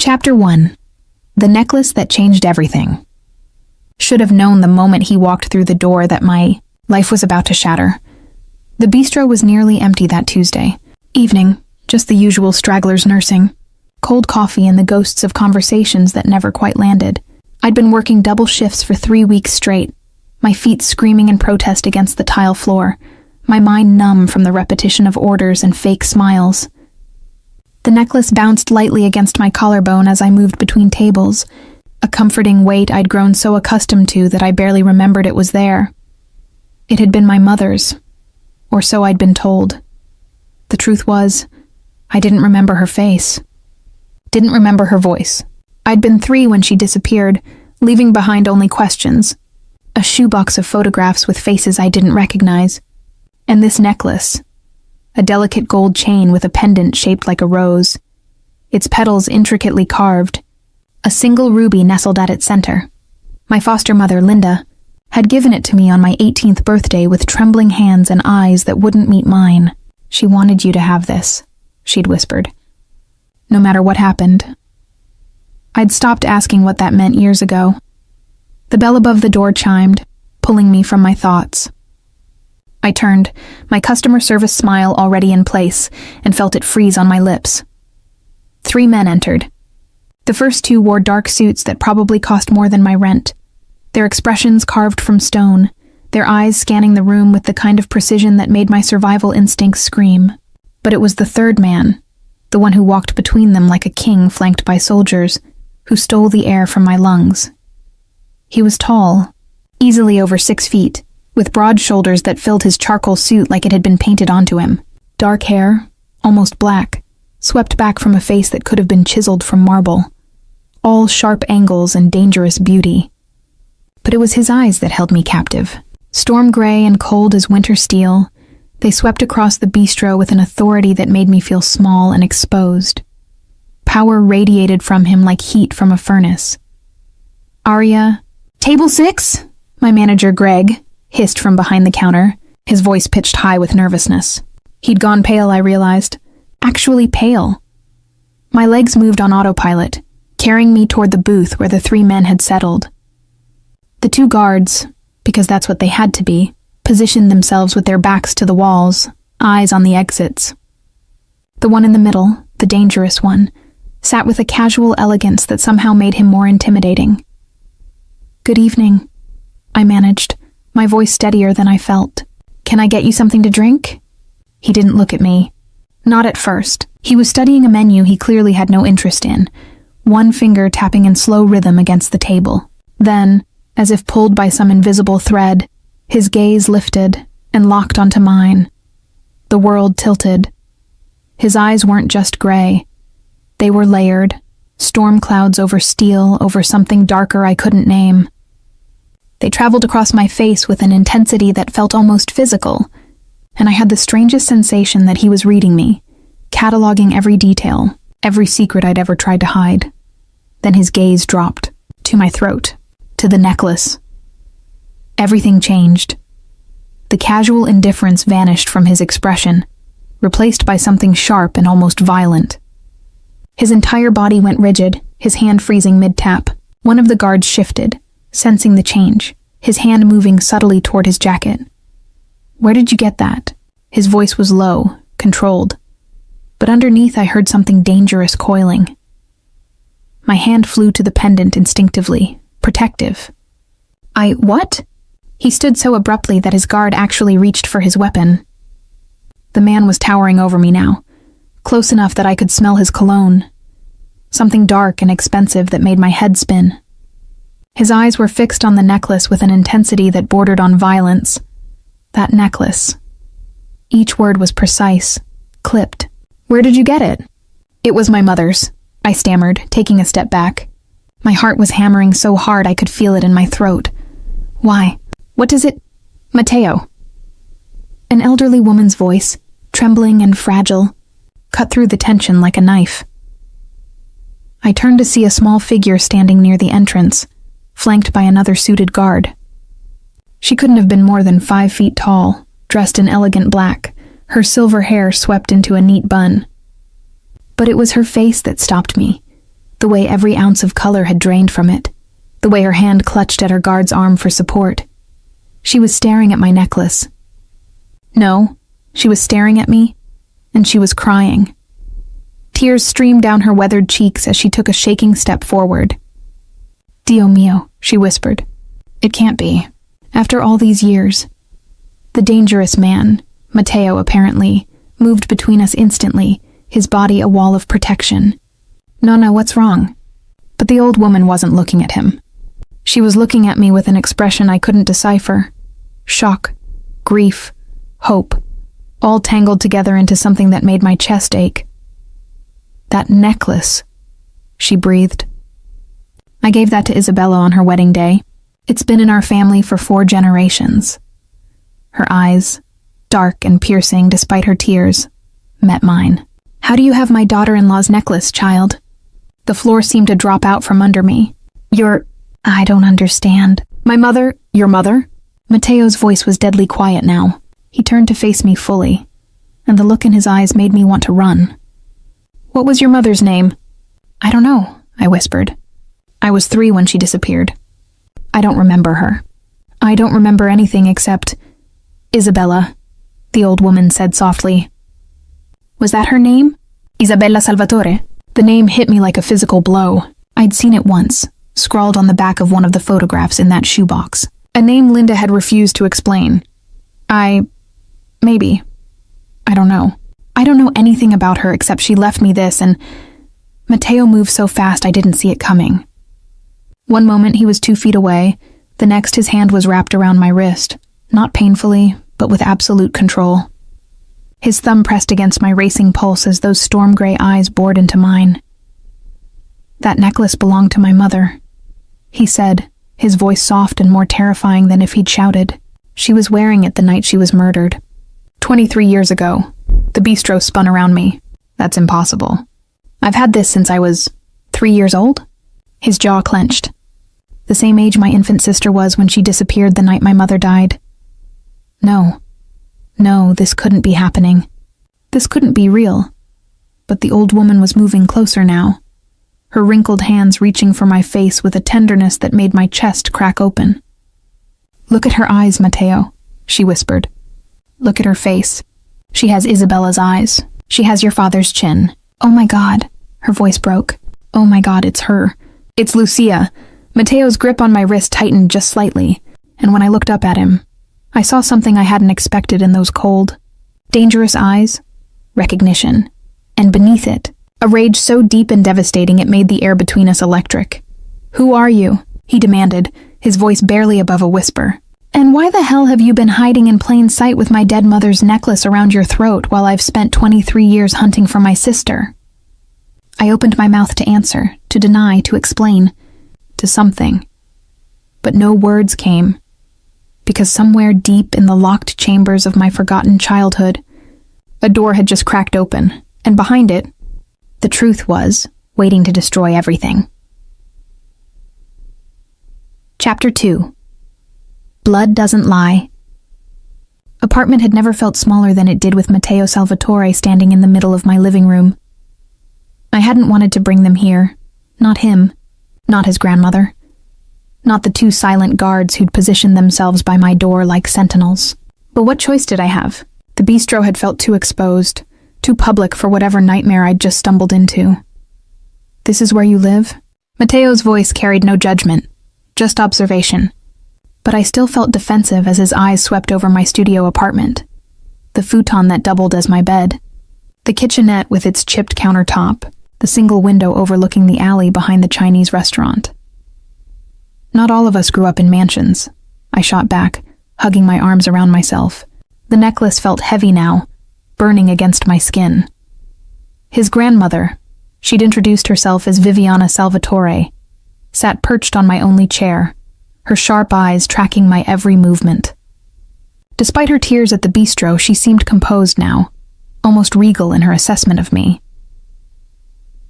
Chapter 1. The Necklace That Changed Everything. Should have known the moment he walked through the door that my life was about to shatter. The bistro was nearly empty that Tuesday. Evening, just the usual stragglers nursing. Cold coffee and the ghosts of conversations that never quite landed. I'd been working double shifts for 3 weeks straight, my feet screaming in protest against the tile floor, my mind numb from the repetition of orders and fake smiles. The necklace bounced lightly against my collarbone as I moved between tables, a comforting weight I'd grown so accustomed to that I barely remembered it was there. It had been my mother's, or so I'd been told. The truth was, I didn't remember her face. Didn't remember her voice. I'd been 3 when she disappeared, leaving behind only questions. A shoebox of photographs with faces I didn't recognize. And this necklace. A delicate gold chain with a pendant shaped like a rose. Its petals intricately carved. A single ruby nestled at its center. My foster mother, Linda, had given it to me on my 18th birthday with trembling hands and eyes that wouldn't meet mine. She wanted you to have this, she'd whispered. No matter what happened. I'd stopped asking what that meant years ago. The bell above the door chimed, pulling me from my thoughts. I turned, my customer service smile already in place, and felt it freeze on my lips. 3 men entered. The first 2 wore dark suits that probably cost more than my rent, their expressions carved from stone, their eyes scanning the room with the kind of precision that made my survival instincts scream. But it was the 3rd man, the one who walked between them like a king flanked by soldiers, who stole the air from my lungs. He was tall, easily over 6 feet, with broad shoulders that filled his charcoal suit like it had been painted onto him. Dark hair, almost black, swept back from a face that could have been chiseled from marble. All sharp angles and dangerous beauty. But it was his eyes that held me captive. Storm gray and cold as winter steel, they swept across the bistro with an authority that made me feel small and exposed. Power radiated from him like heat from a furnace. Arya, "Table 6?" My manager, Greg, hissed from behind the counter, his voice pitched high with nervousness. He'd gone pale, I realized. Actually pale. My legs moved on autopilot, carrying me toward the booth where the 3 men had settled. The 2 guards, because that's what they had to be, positioned themselves with their backs to the walls, eyes on the exits. The one in the middle, the dangerous one, sat with a casual elegance that somehow made him more intimidating. "Good evening," I managed, my voice steadier than I felt. "Can I get you something to drink?" He didn't look at me. Not at first. He was studying a menu he clearly had no interest in, one finger tapping in slow rhythm against the table. Then, as if pulled by some invisible thread, his gaze lifted and locked onto mine. The world tilted. His eyes weren't just gray. They were layered, storm clouds over steel, over something darker I couldn't name. They traveled across my face with an intensity that felt almost physical, and I had the strangest sensation that he was reading me, cataloging every detail, every secret I'd ever tried to hide. Then his gaze dropped, to my throat, to the necklace. Everything changed. The casual indifference vanished from his expression, replaced by something sharp and almost violent. His entire body went rigid, his hand freezing mid-tap. One of the guards shifted, sensing the change, his hand moving subtly toward his jacket. "Where did you get that?" His voice was low, controlled, but underneath I heard something dangerous coiling. My hand flew to the pendant instinctively, protective. What?" He stood so abruptly that his guard actually reached for his weapon. The man was towering over me now, close enough that I could smell his cologne, something dark and expensive that made my head spin. His eyes were fixed on the necklace with an intensity that bordered on violence. That necklace. Each word was precise, clipped. "Where did you get it?" "It was my mother's," I stammered, taking a step back. My heart was hammering so hard I could feel it in my throat. "Why? What does it—" "Mateo." An elderly woman's voice, trembling and fragile, cut through the tension like a knife. I turned to see a small figure standing near the entrance, flanked by another suited guard. She couldn't have been more than 5 feet tall, dressed in elegant black, her silver hair swept into a neat bun. But it was her face that stopped me, the way every ounce of color had drained from it, the way her hand clutched at her guard's arm for support. She was staring at my necklace. No, she was staring at me, and she was crying. Tears streamed down her weathered cheeks as she took a shaking step forward. "Dio mio," she whispered. "It can't be. After all these years." The dangerous man, Matteo apparently, moved between us instantly, his body a wall of protection. "Nonna, what's wrong?" But the old woman wasn't looking at him. She was looking at me with an expression I couldn't decipher. Shock, grief, hope, all tangled together into something that made my chest ache. "That necklace," she breathed. "I gave that to Isabella on her wedding day. It's been in our family for 4 generations." Her eyes, dark and piercing despite her tears, met mine. "How do you have my daughter-in-law's necklace, child?" The floor seemed to drop out from under me. I don't understand." "My mother, your mother?" Matteo's voice was deadly quiet now. He turned to face me fully, and the look in his eyes made me want to run. "What was your mother's name?" "I don't know," I whispered. "I was 3 when she disappeared. I don't remember her. I don't remember anything except Isabella," the old woman said softly. "Was that her name? Isabella Salvatore?" The name hit me like a physical blow. I'd seen it once, scrawled on the back of one of the photographs in that shoebox. A name Linda had refused to explain. Maybe. I don't know. I don't know anything about her except she left me this, and Matteo moved so fast I didn't see it coming. One moment he was 2 feet away, the next his hand was wrapped around my wrist, not painfully, but with absolute control. His thumb pressed against my racing pulse as those storm-gray eyes bored into mine. "That necklace belonged to my mother," he said, his voice soft and more terrifying than if he'd shouted. "She was wearing it the night she was murdered. 23 years ago. The bistro spun around me. That's impossible. I've had this since I was 3 years old?" His jaw clenched. "The same age my infant sister was when she disappeared the night my mother died. No, this couldn't be happening. This couldn't be real." But the old woman was moving closer now, her wrinkled hands reaching for my face with a tenderness that made my chest crack open. "Look at her eyes, Matteo," she whispered. "Look at her face. She has Isabella's eyes. She has your father's chin. Oh my God," her voice broke. "Oh my God, it's her. It's Lucia." Matteo's grip on my wrist tightened just slightly, and when I looked up at him, I saw something I hadn't expected in those cold, dangerous eyes. Recognition. And beneath it, a rage so deep and devastating it made the air between us electric. "Who are you?" he demanded, his voice barely above a whisper. "And why the hell have you been hiding in plain sight with my dead mother's necklace around your throat while I've spent 23 years hunting for my sister?" I opened my mouth to answer, to deny, to explain, to something. But no words came, because somewhere deep in the locked chambers of my forgotten childhood, a door had just cracked open, and behind it, the truth was waiting to destroy everything. Chapter 2. Blood Doesn't Lie. Apartment had never felt smaller than it did with Matteo Salvatore standing in the middle of my living room. I hadn't wanted to bring them here. Not him. Not his grandmother. Not the 2 silent guards who'd positioned themselves by my door like sentinels. But what choice did I have? The bistro had felt too exposed, too public for whatever nightmare I'd just stumbled into. "This is where you live?" Matteo's voice carried no judgment, just observation. But I still felt defensive as his eyes swept over my studio apartment, the futon that doubled as my bed, the kitchenette with its chipped countertop, the single window overlooking the alley behind the Chinese restaurant. "Not all of us grew up in mansions," I shot back, hugging my arms around myself. The necklace felt heavy now, burning against my skin. His grandmother, she'd introduced herself as Viviana Salvatore, sat perched on my only chair, her sharp eyes tracking my every movement. Despite her tears at the bistro, she seemed composed now, almost regal in her assessment of me.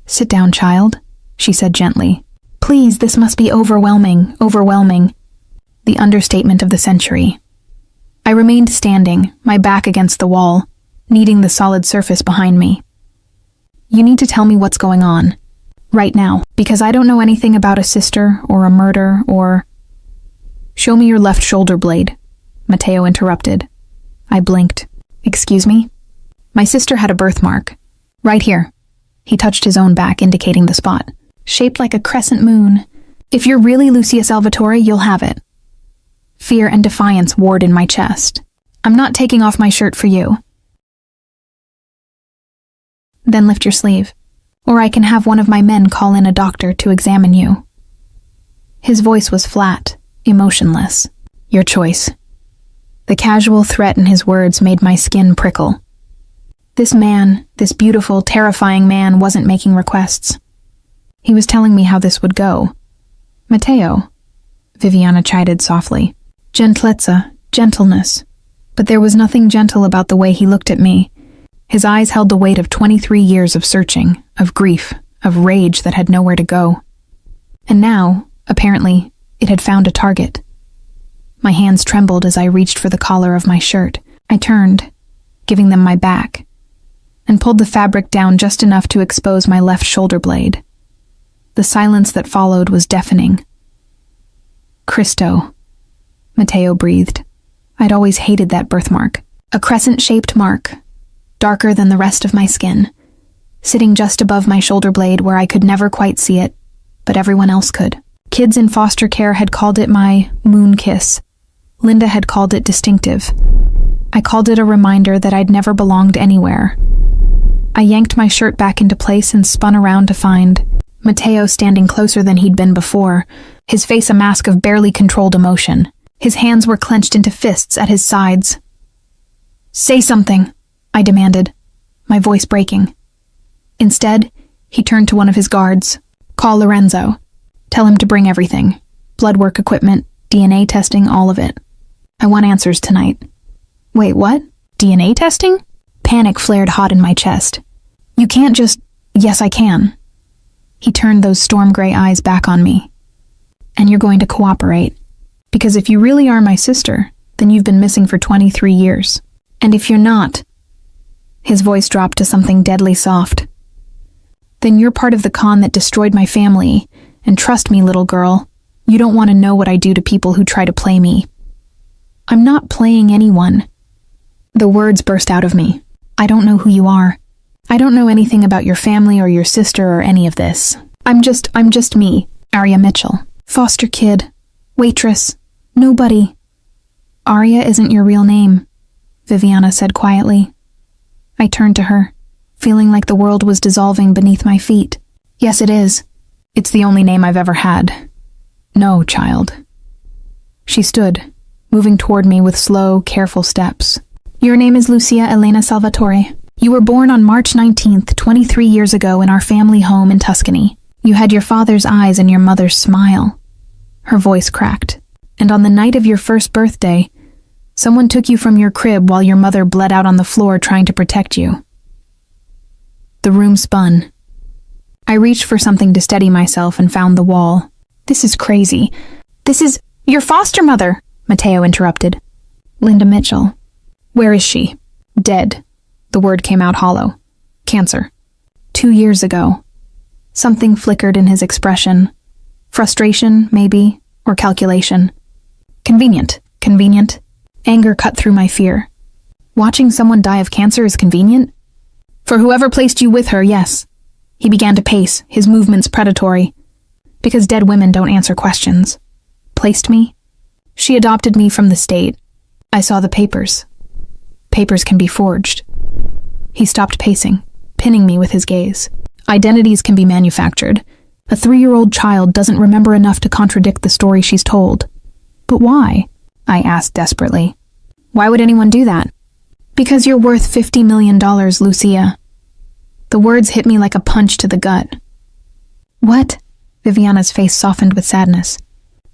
"Sit down, child," she said gently. "Please, this must be overwhelming. The understatement of the century." I remained standing, my back against the wall, kneading the solid surface behind me. "You need to tell me what's going on." Right now, because I don't know anything about a sister or a murder or... Show me your left shoulder blade, Matteo interrupted. I blinked. Excuse me? My sister had a birthmark. Right here. He touched his own back, indicating the spot. Shaped like a crescent moon. If you're really Lucia Salvatore, you'll have it. Fear and defiance warred in my chest. I'm not taking off my shirt for you. Then lift your sleeve, or I can have one of my men call in a doctor to examine you. His voice was flat, emotionless. Your choice. The casual threat in his words made my skin prickle. This man, this beautiful, terrifying man, wasn't making requests. He was telling me how this would go. Matteo, Viviana chided softly. Gentlezza, gentleness. But there was nothing gentle about the way he looked at me. His eyes held the weight of 23 years of searching, of grief, of rage that had nowhere to go. And now, apparently, it had found a target. My hands trembled as I reached for the collar of my shirt. I turned, giving them my back, and pulled the fabric down just enough to expose my left shoulder blade. The silence that followed was deafening. Cristo, Matteo breathed. I'd always hated that birthmark. A crescent-shaped mark, darker than the rest of my skin, sitting just above my shoulder blade where I could never quite see it, but everyone else could. Kids in foster care had called it my moon kiss. Linda had called it distinctive. I called it a reminder that I'd never belonged anywhere. I yanked my shirt back into place and spun around to find Matteo standing closer than he'd been before, his face a mask of barely controlled emotion. His hands were clenched into fists at his sides. Say something, I demanded, my voice breaking. Instead, he turned to one of his guards. Call Lorenzo. Tell him to bring everything. Blood work equipment, DNA testing, all of it. I want answers tonight. Wait, what? DNA testing? Panic flared hot in my chest. You can't just... Yes, I can. He turned those storm gray eyes back on me. And you're going to cooperate. Because if you really are my sister, then you've been missing for 23 years. And if you're not... His voice dropped to something deadly soft. Then you're part of the con that destroyed my family. And trust me, little girl, you don't want to know what I do to people who try to play me. I'm not playing anyone. The words burst out of me. I don't know who you are. I don't know anything about your family or your sister or any of this. I'm just me, Arya Mitchell. Foster kid. Waitress. Nobody. Arya isn't your real name, Viviana said quietly. I turned to her, feeling like the world was dissolving beneath my feet. Yes, it is. It's the only name I've ever had. No, child. She stood, moving toward me with slow, careful steps. Your name is Lucia Elena Salvatore. You were born on March 19th, 23 years ago in our family home in Tuscany. You had your father's eyes and your mother's smile. Her voice cracked. And on the night of your first birthday, someone took you from your crib while your mother bled out on the floor trying to protect you. The room spun. I reached for something to steady myself and found the wall. This is crazy. This is your foster mother, Matteo interrupted. Linda Mitchell. Where is she? Dead. The word came out hollow. Cancer. 2 years ago. Something flickered in his expression. Frustration, maybe, or calculation. Convenient. Anger cut through my fear. Watching someone die of cancer is convenient? For whoever placed you with her, yes. He began to pace, his movements predatory. Because dead women don't answer questions. Placed me? She adopted me from the state. I saw the papers. Papers can be forged. He stopped pacing, pinning me with his gaze. Identities can be manufactured. A 3-year-old child doesn't remember enough to contradict the story she's told. But why? I asked desperately. Why would anyone do that? Because you're worth $50 million, Lucia. The words hit me like a punch to the gut. What? Viviana's face softened with sadness.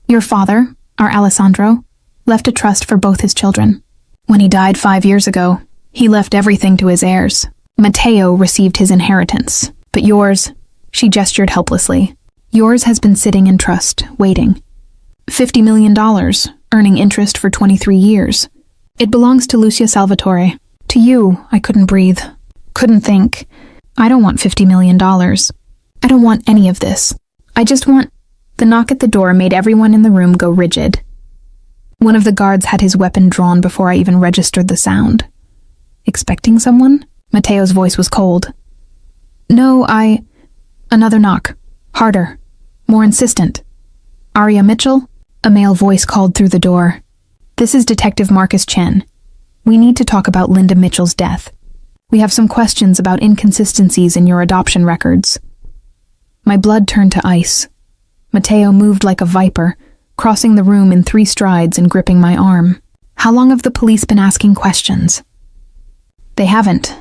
Your father, our Alessandro, left a trust for both his children. When he died 5 years ago, he left everything to his heirs. Matteo received his inheritance. But yours, she gestured helplessly. Yours has been sitting in trust, waiting. $50 million, earning interest for 23 years. It belongs to Lucia Salvatore. To you, I couldn't breathe. Couldn't think. I don't want $50 million. I don't want any of this. I just want... The knock at the door made everyone in the room go rigid. One of the guards had his weapon drawn before I even registered the sound. Expecting someone? Mateo's voice was cold. No, Another knock. Harder. More insistent. Aria Mitchell? A male voice called through the door. This is Detective Marcus Chen. We need to talk about Linda Mitchell's death. We have some questions about inconsistencies in your adoption records. My blood turned to ice. Mateo moved like a viper, crossing the room in 3 strides and gripping my arm. How long have the police been asking questions? They haven't.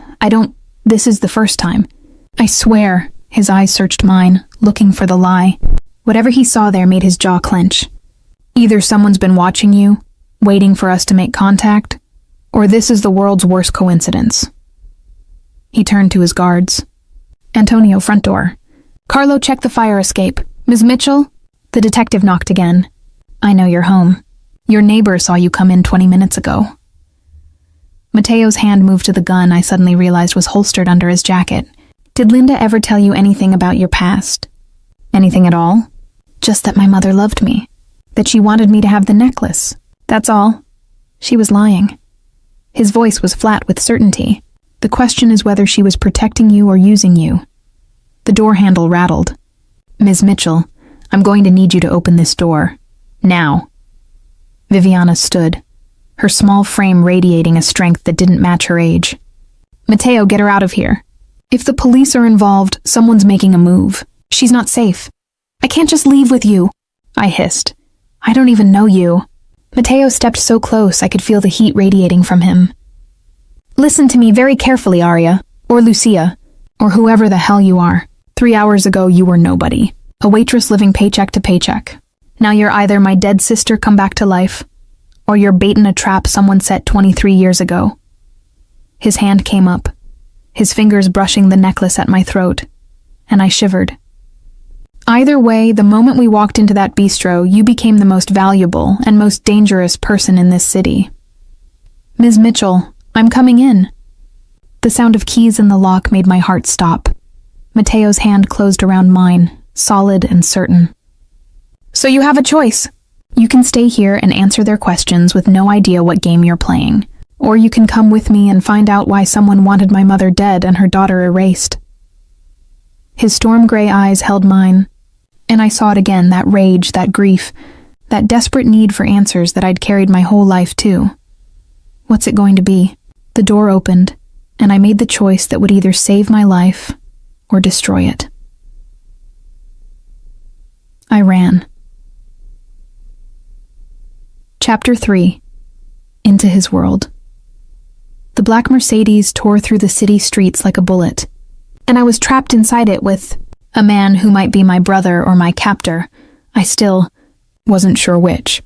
This is the first time. I swear. His eyes searched mine, looking for the lie. Whatever he saw there made his jaw clench. Either someone's been watching you, waiting for us to make contact, or this is the world's worst coincidence. He turned to his guards. Antonio, front door. Carlo, check the fire escape. Ms. Mitchell? The detective knocked again. I know you're home. Your neighbor saw you come in 20 minutes ago. Mateo's hand moved to the gun I suddenly realized was holstered under his jacket. Did Linda ever tell you anything about your past? Anything at all? Just that my mother loved me. That she wanted me to have the necklace. That's all. She was lying. His voice was flat with certainty. The question is whether she was protecting you or using you. The door handle rattled. Ms. Mitchell, I'm going to need you to open this door. Now. Viviana stood, her small frame radiating a strength that didn't match her age. Mateo, get her out of here. If the police are involved, someone's making a move. She's not safe. I can't just leave with you, I hissed. I don't even know you. Mateo stepped so close I could feel the heat radiating from him. Listen to me very carefully, Aria, or Lucia, or whoever the hell you are. 3 hours ago, you were nobody. A waitress living paycheck to paycheck. Now you're either my dead sister come back to life, or you're bait in a trap someone set 23 years ago. His hand came up, his fingers brushing the necklace at my throat, and I shivered. Either way, the moment we walked into that bistro, you became the most valuable and most dangerous person in this city. Ms. Mitchell, I'm coming in. The sound of keys in the lock made my heart stop. Mateo's hand closed around mine, solid and certain. So you have a choice. You can stay here and answer their questions with no idea what game you're playing, or you can come with me and find out why someone wanted my mother dead and her daughter erased. His storm gray eyes held mine, and I saw it again, that rage, that grief, that desperate need for answers that I'd carried my whole life too. What's it going to be? The door opened, and I made the choice that would either save my life or destroy it. I ran. Chapter 3. Into his world. The black Mercedes tore through the city streets like a bullet, and I was trapped inside it with a man who might be my brother or my captor. I still wasn't sure which.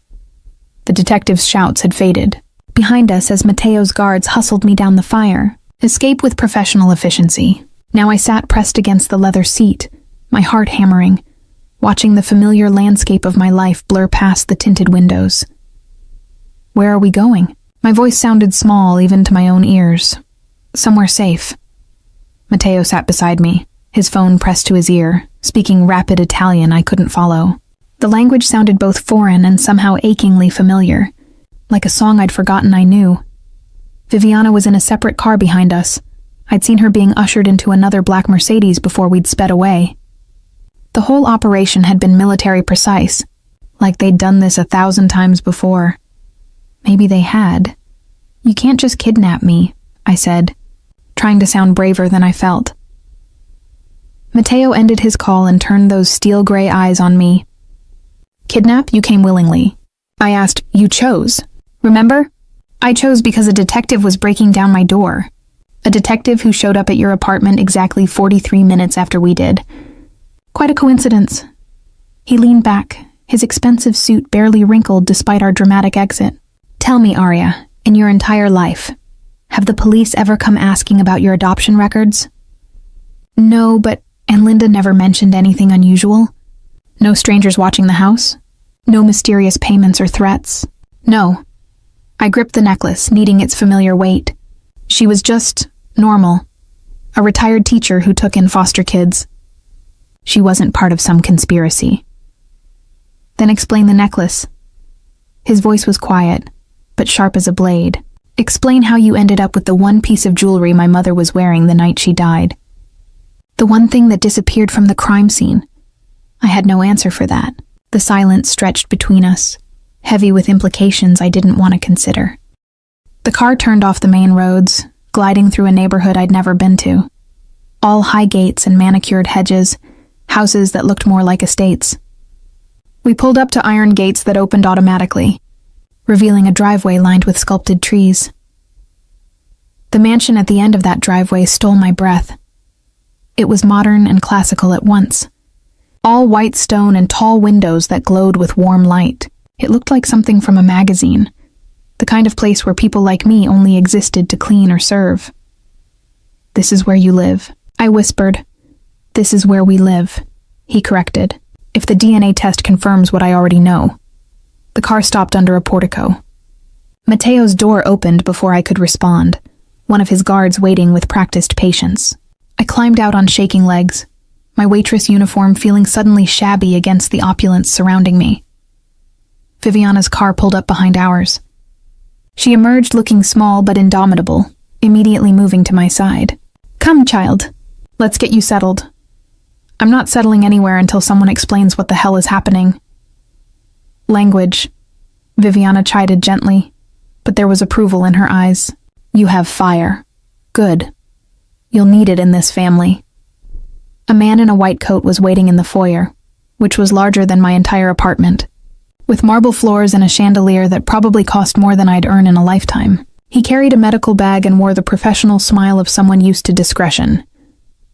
The detective's shouts had faded. Behind us, as Mateo's guards hustled me down the fire, escape with professional efficiency. Now I sat pressed against the leather seat, my heart hammering, watching the familiar landscape of my life blur past the tinted windows. Where are we going? My voice sounded small even to my own ears. Somewhere safe. Mateo sat beside me, his phone pressed to his ear, speaking rapid Italian I couldn't follow. The language sounded both foreign and somehow achingly familiar, like a song I'd forgotten I knew. Viviana was in a separate car behind us. I'd seen her being ushered into another black Mercedes before we'd sped away. The whole operation had been military precise, like they'd done this 1,000 times before. Maybe they had. You can't just kidnap me, I said, trying to sound braver than I felt. Mateo ended his call and turned those steel-gray eyes on me. Kidnap? You came willingly. I asked, you chose. Remember? I chose because a detective was breaking down my door. A detective who showed up at your apartment exactly 43 minutes after we did. Quite a coincidence. He leaned back, his expensive suit barely wrinkled despite our dramatic exit. Tell me, Aria, in your entire life, have the police ever come asking about your adoption records? No, and Linda never mentioned anything unusual? No strangers watching the house? No mysterious payments or threats? No. I gripped the necklace, needing its familiar weight. She was just normal. A retired teacher who took in foster kids. She wasn't part of some conspiracy. Then explain the necklace. His voice was quiet, but sharp as a blade. Explain how you ended up with the one piece of jewelry my mother was wearing the night she died. The one thing that disappeared from the crime scene. I had no answer for that. The silence stretched between us, heavy with implications I didn't want to consider. The car turned off the main roads, gliding through a neighborhood I'd never been to. All high gates and manicured hedges, houses that looked more like estates. We pulled up to iron gates that opened automatically, revealing a driveway lined with sculpted trees. The mansion at the end of that driveway stole my breath. It was modern and classical at once. All white stone and tall windows that glowed with warm light. It looked like something from a magazine, the kind of place where people like me only existed to clean or serve. "This is where you live," I whispered. "This is where we live," he corrected. "If the DNA test confirms what I already know." The car stopped under a portico. Mateo's door opened before I could respond, one of his guards waiting with practiced patience. I climbed out on shaking legs, my waitress uniform feeling suddenly shabby against the opulence surrounding me. Viviana's car pulled up behind ours. She emerged looking small but indomitable, immediately moving to my side. "Come, child. Let's get you settled." "I'm not settling anywhere until someone explains what the hell is happening." "Language," Viviana chided gently, but there was approval in her eyes. "You have fire. Good. You'll need it in this family." A man in a white coat was waiting in the foyer, which was larger than my entire apartment, with marble floors and a chandelier that probably cost more than I'd earn in a lifetime. He carried a medical bag and wore the professional smile of someone used to discretion.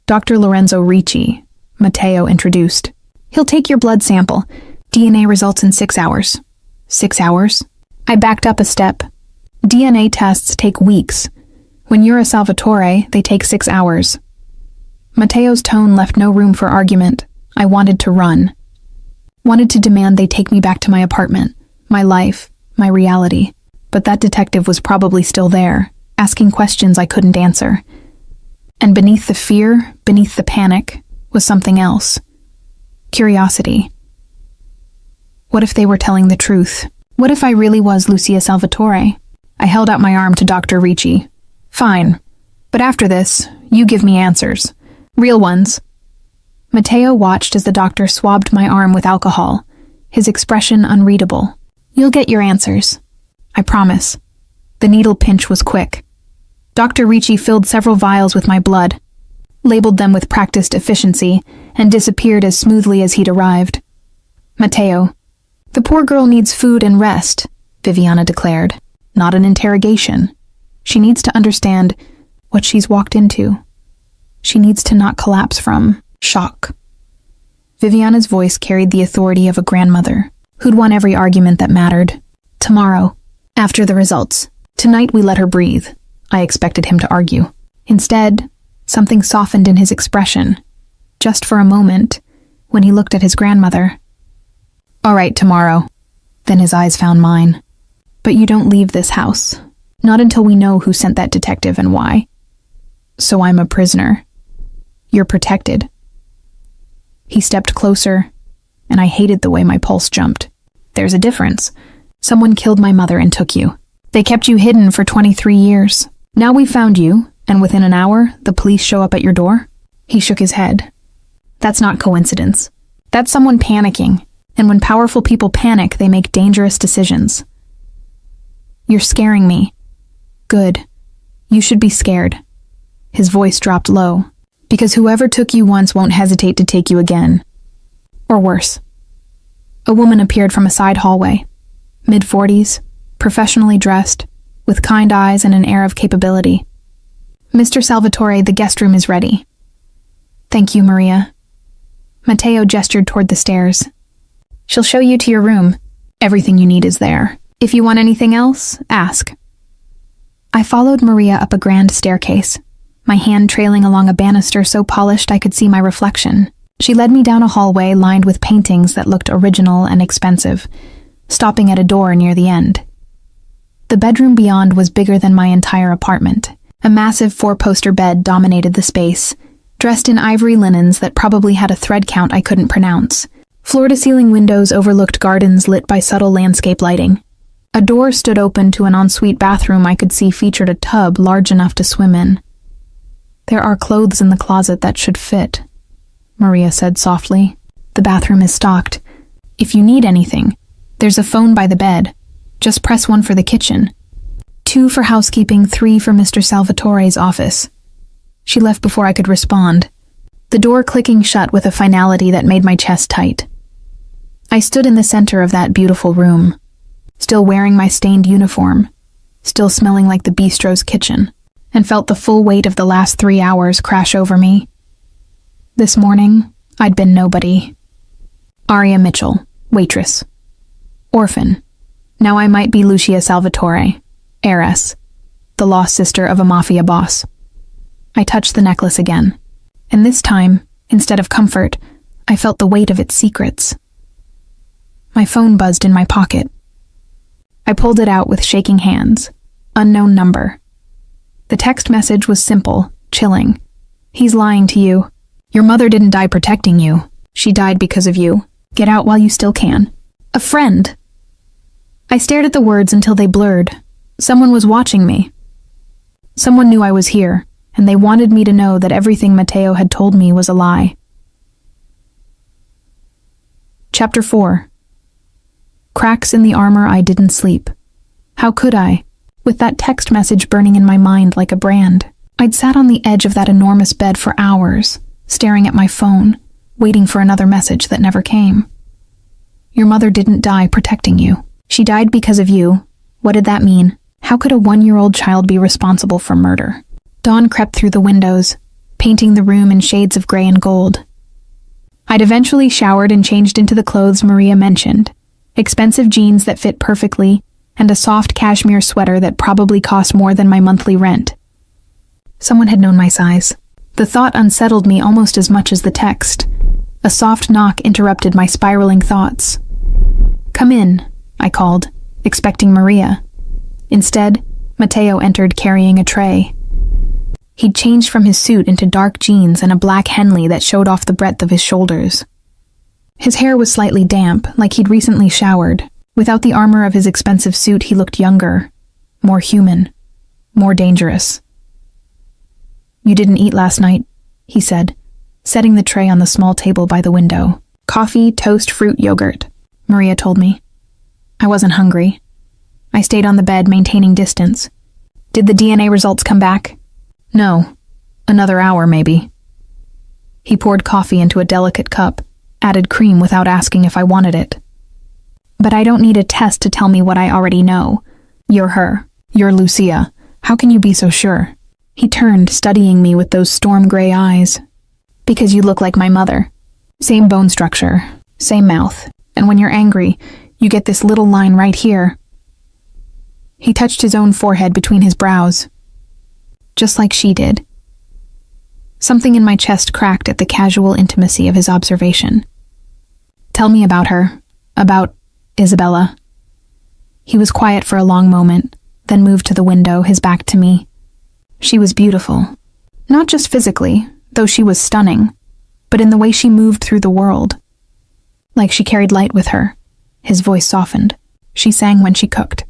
"Dr. Lorenzo Ricci," Mateo introduced. "He'll take your blood sample. DNA results in 6 hours." 6 hours? I backed up a step. DNA tests take weeks. When you're a Salvatore, they take 6 hours. Mateo's tone left no room for argument. I wanted to run. Wanted to demand they take me back to my apartment, my life, my reality. But that detective was probably still there, asking questions I couldn't answer. And beneath the fear, beneath the panic, was something else. Curiosity. What if they were telling the truth? What if I really was Lucia Salvatore? I held out my arm to Dr. Ricci. "Fine. But after this, you give me answers. Real ones." Mateo watched as the doctor swabbed my arm with alcohol, his expression unreadable. "You'll get your answers. I promise." The needle pinch was quick. Dr. Ricci filled several vials with my blood, labeled them with practiced efficiency, and disappeared as smoothly as he'd arrived. "Mateo, the poor girl needs food and rest," Viviana declared. "Not an interrogation. She needs to understand what she's walked into. She needs to not collapse from shock." Viviana's voice carried the authority of a grandmother who'd won every argument that mattered. "Tomorrow, after the results. Tonight we let her breathe," I expected him to argue. Instead, something softened in his expression, just for a moment, when he looked at his grandmother. "All right, tomorrow." Then his eyes found mine. "But you don't leave this house. Not until we know who sent that detective and why. So I'm a prisoner. You're protected." He stepped closer, and I hated the way my pulse jumped. "There's a difference. Someone killed my mother and took you. They kept you hidden for 23 years. Now we found you, and within an hour, the police show up at your door?" He shook his head. "That's not coincidence. That's someone panicking, and when powerful people panic, they make dangerous decisions." "You're scaring me." "Good. You should be scared." His voice dropped low. "Because whoever took you once won't hesitate to take you again. Or worse." A woman appeared from a side hallway, mid-40s, professionally dressed, with kind eyes and an air of capability. "Mr. Salvatore, the guest room is ready." "Thank you, Maria." Mateo gestured toward the stairs. "She'll show you to your room. Everything you need is there. If you want anything else, ask." I followed Maria up a grand staircase, my hand trailing along a banister so polished I could see my reflection. She led me down a hallway lined with paintings that looked original and expensive, stopping at a door near the end. The bedroom beyond was bigger than my entire apartment. A massive 4-poster bed dominated the space, dressed in ivory linens that probably had a thread count I couldn't pronounce. Floor-to-ceiling windows overlooked gardens lit by subtle landscape lighting. A door stood open to an ensuite bathroom I could see featured a tub large enough to swim in. "There are clothes in the closet that should fit," Maria said softly. "The bathroom is stocked. If you need anything, there's a phone by the bed. Just press 1 for the kitchen. 2 for housekeeping, 3 for Mr. Salvatore's office." She left before I could respond, the door clicking shut with a finality that made my chest tight. I stood in the center of that beautiful room, still wearing my stained uniform, still smelling like the bistro's kitchen, and felt the full weight of the last 3 hours crash over me. This morning, I'd been nobody. Aria Mitchell, waitress. Orphan. Now I might be Lucia Salvatore, heiress, the lost sister of a mafia boss. I touched the necklace again, and this time, instead of comfort, I felt the weight of its secrets. My phone buzzed in my pocket. I pulled it out with shaking hands. Unknown number. The text message was simple, chilling. "He's lying to you. Your mother didn't die protecting you. She died because of you. Get out while you still can. A friend." I stared at the words until they blurred. Someone was watching me. Someone knew I was here, and they wanted me to know that everything Matteo had told me was a lie. Chapter 4. Cracks in the armor. I didn't sleep. How could I, with that text message burning in my mind like a brand? I'd sat on the edge of that enormous bed for hours, staring at my phone, waiting for another message that never came. "Your mother didn't die protecting you. She died because of you." What did that mean? How could a 1-year-old child be responsible for murder? Dawn crept through the windows, painting the room in shades of gray and gold. I'd eventually showered and changed into the clothes Maria mentioned. Expensive jeans that fit perfectly, and a soft cashmere sweater that probably cost more than my monthly rent. Someone had known my size. The thought unsettled me almost as much as the text. A soft knock interrupted my spiraling thoughts. "Come in," I called, expecting Maria. Instead, Matteo entered carrying a tray. He'd changed from his suit into dark jeans and a black Henley that showed off the breadth of his shoulders. His hair was slightly damp, like he'd recently showered. Without the armor of his expensive suit, he looked younger, more human, more dangerous. "You didn't eat last night," he said, setting the tray on the small table by the window. "Coffee, toast, fruit, yogurt," Maria told me. I wasn't hungry. I stayed on the bed, maintaining distance. "Did the DNA results come back?" "No. Another hour, maybe." He poured coffee into a delicate cup, added cream without asking if I wanted it. "But I don't need a test to tell me what I already know. You're her. You're Lucia. How can you be so sure?" He turned, studying me with those storm-gray eyes. "Because you look like my mother. Same bone structure, same mouth, and when you're angry, you get this little line right here." He touched his own forehead between his brows. "Just like she did." Something in my chest cracked at the casual intimacy of his observation. "Tell me about her. About Isabella." He was quiet for a long moment, then moved to the window, his back to me. She was beautiful. Not just physically, though she was stunning, but in the way she moved through the world. Like she carried light with her. His voice softened. She sang when she cooked.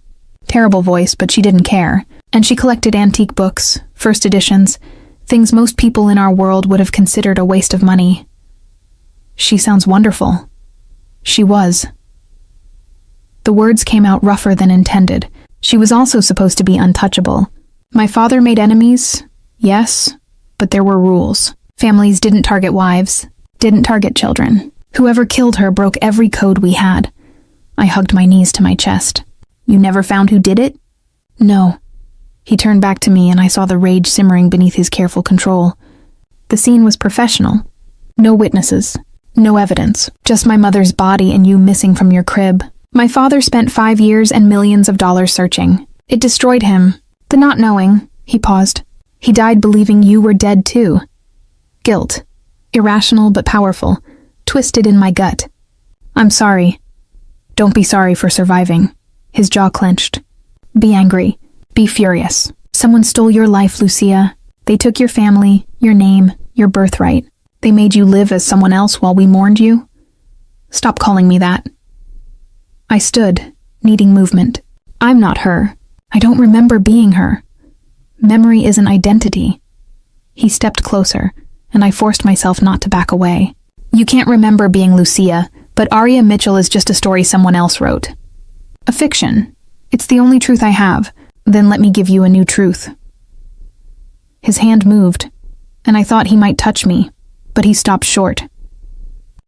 Terrible voice, but she didn't care. And she collected antique books, first editions, things most people in our world would have considered a waste of money. "She sounds wonderful." She was. The words came out rougher than intended. She was also supposed to be untouchable. My father made enemies, yes, but there were rules. Families didn't target wives, didn't target children. Whoever killed her broke every code we had. I hugged my knees to my chest. "You never found who did it?" "No." He turned back to me and I saw the rage simmering beneath his careful control. The scene was professional. No witnesses, no evidence, just my mother's body and you missing from your crib. My father spent 5 years and millions of dollars searching. It destroyed him. The not knowing, he paused. He died believing you were dead too. Guilt. Irrational but powerful. Twisted in my gut. "I'm sorry." "Don't be sorry for surviving." His jaw clenched. "Be angry. Be furious. Someone stole your life, Lucia. They took your family, your name, Your birthright. They made you live as someone else while we mourned you? Stop calling me that. I stood, needing movement. I'm not her. I don't remember being her. Memory isn't identity. He stepped closer, and I forced myself not to back away. You can't remember being Lucia, but Aria Mitchell is just a story someone else wrote. A fiction. It's the only truth I have. Then let me give you a new truth. His hand moved, and I thought he might touch me, but he stopped short.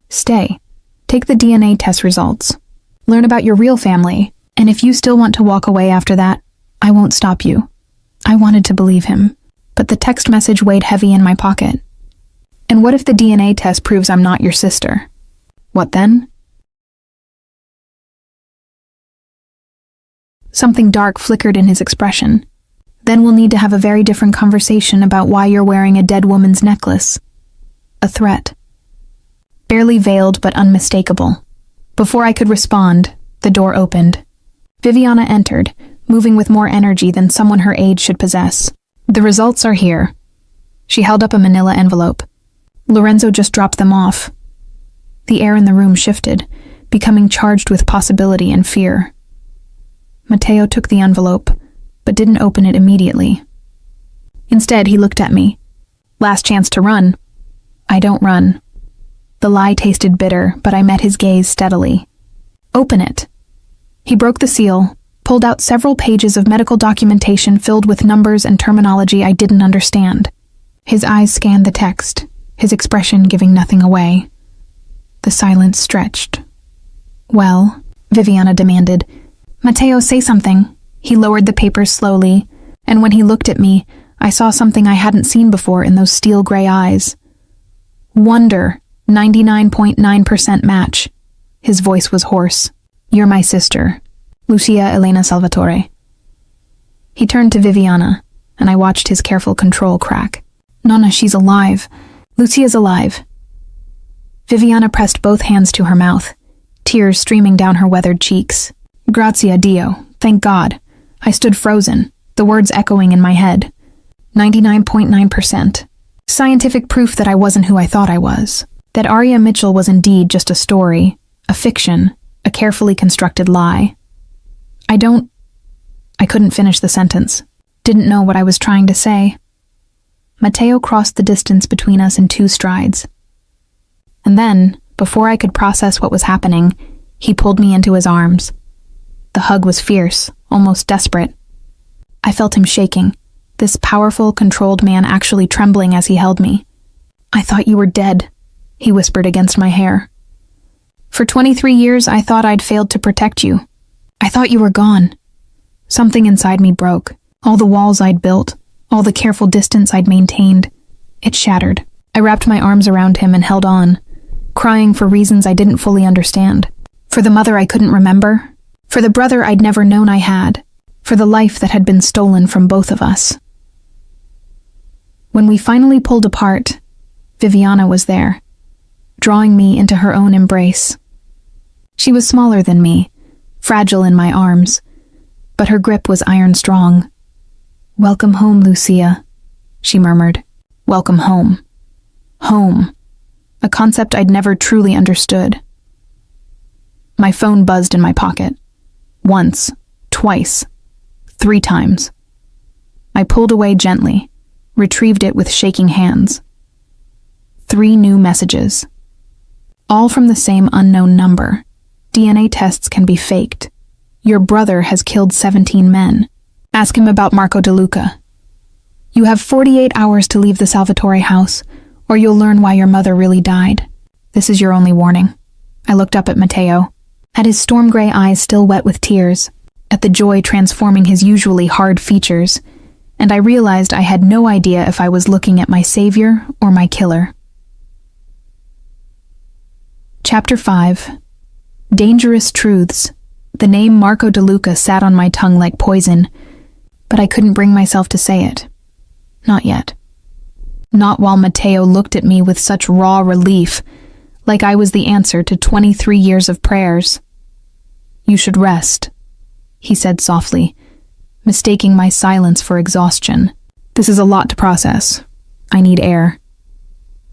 Stay. Take the DNA test results. Learn about your real family, and if you still want to walk away after that, I won't stop you. I wanted to believe him, but the text message weighed heavy in my pocket. And what if the DNA test proves I'm not your sister? What then? Something dark flickered in his expression. Then we'll need to have a very different conversation about why you're wearing a dead woman's necklace. A threat. Barely veiled but unmistakable. Before I could respond, the door opened. Viviana entered, moving with more energy than someone her age should possess. The results are here. She held up a manila envelope. Lorenzo just dropped them off. The air in the room shifted, becoming charged with possibility and fear. Matteo took the envelope, but didn't open it immediately. Instead, he looked at me. Last chance to run. I don't run. The lie tasted bitter, but I met his gaze steadily. Open it. He broke the seal, pulled out several pages of medical documentation filled with numbers and terminology I didn't understand. His eyes scanned the text, his expression giving nothing away. The silence stretched. Well, Viviana demanded. Matteo, say something. He lowered the papers slowly, and when he looked at me, I saw something I hadn't seen before in those steel gray eyes. Wonder, 99.9% match. His voice was hoarse. You're my sister, Lucia Elena Salvatore. He turned to Viviana, and I watched his careful control crack. Nonna, she's alive. Lucia's alive. Viviana pressed both hands to her mouth, tears streaming down her weathered cheeks. Grazie a Dio, thank God. I stood frozen, the words echoing in my head. 99.9%. Scientific proof that I wasn't who I thought I was. That Aria Mitchell was indeed just a story, a fiction, a carefully constructed lie. I couldn't finish the sentence. Didn't know what I was trying to say. Matteo crossed the distance between us in 2 strides. And then, before I could process what was happening, he pulled me into his arms. The hug was fierce, almost desperate. I felt him shaking, this powerful, controlled man actually trembling as he held me. I thought you were dead, he whispered against my hair. For 23 years, I thought I'd failed to protect you. I thought you were gone. Something inside me broke. All the walls I'd built, all the careful distance I'd maintained. It shattered. I wrapped my arms around him and held on, crying for reasons I didn't fully understand. For the mother I couldn't remember. For the brother I'd never known I had. For the life that had been stolen from both of us. When we finally pulled apart, Viviana was there, drawing me into her own embrace. She was smaller than me, fragile in my arms, but her grip was iron strong. Welcome home, Lucia, she murmured. Welcome home. Home. A concept I'd never truly understood. My phone buzzed in my pocket. Once, twice, 3 times. I pulled away gently, retrieved it with shaking hands. 3 new messages. All from the same unknown number. DNA tests can be faked. Your brother has killed 17 men. Ask him about Marco De Luca. You have 48 hours to leave the Salvatore house, or you'll learn why your mother really died. This is your only warning. I looked up at Matteo, at his storm gray eyes still wet with tears, at the joy transforming his usually hard features, and I realized I had no idea if I was looking at my savior or my killer. Chapter 5. Dangerous Truths. The name Marco De Luca sat on my tongue like poison, but I couldn't bring myself to say it. Not yet. Not while Matteo looked at me with such raw relief, like I was the answer to 23 years of prayers. You should rest, he said softly, mistaking my silence for exhaustion. This is a lot to process. I need air.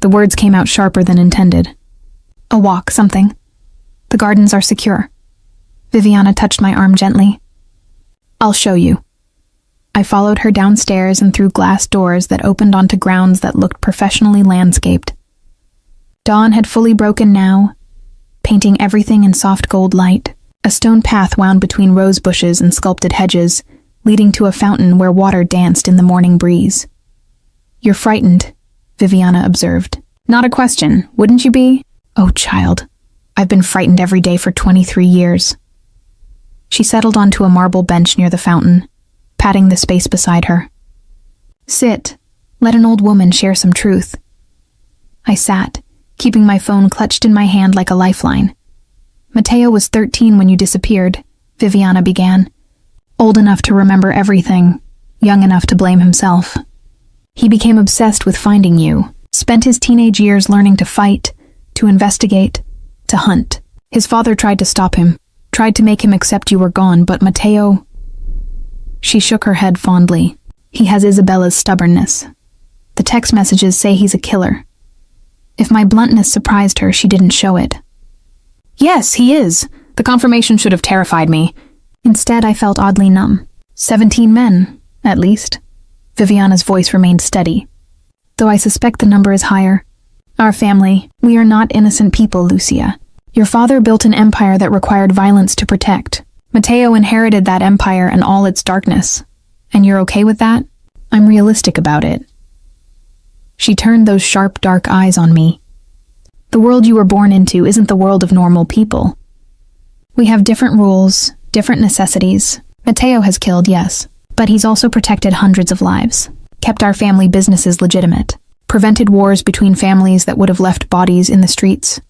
The words came out sharper than intended. A walk, something. The gardens are secure. Viviana touched my arm gently. I'll show you. I followed her downstairs and through glass doors that opened onto grounds that looked professionally landscaped. Dawn had fully broken now, painting everything in soft gold light. A stone path wound between rose bushes and sculpted hedges, leading to a fountain where water danced in the morning breeze. You're frightened, Viviana observed. Not a question, wouldn't you be? Oh, child, I've been frightened every day for 23 years. She settled onto a marble bench near the fountain, patting the space beside her. Sit, let an old woman share some truth. I sat, keeping my phone clutched in my hand like a lifeline. Mateo was 13 when you disappeared, Viviana began. Old enough to remember everything, young enough to blame himself. He became obsessed with finding you, spent his teenage years learning to fight, to investigate, to hunt. His father tried to stop him, tried to make him accept you were gone, but Mateo... She shook her head fondly. He has Isabella's stubbornness. The text messages say he's a killer. If my bluntness surprised her, she didn't show it. Yes, he is. The confirmation should have terrified me. Instead, I felt oddly numb. 17 men, at least. Viviana's voice remained steady, though I suspect the number is higher. Our family, we are not innocent people, Lucia. Your father built an empire that required violence to protect. Mateo inherited that empire and all its darkness. And you're okay with that? I'm realistic about it. She turned those sharp, dark eyes on me. The world you were born into isn't the world of normal people. We have different rules, different necessities. Mateo has killed, yes, but he's also protected hundreds of lives, kept our family businesses legitimate, prevented wars between families that would have left bodies in the streets.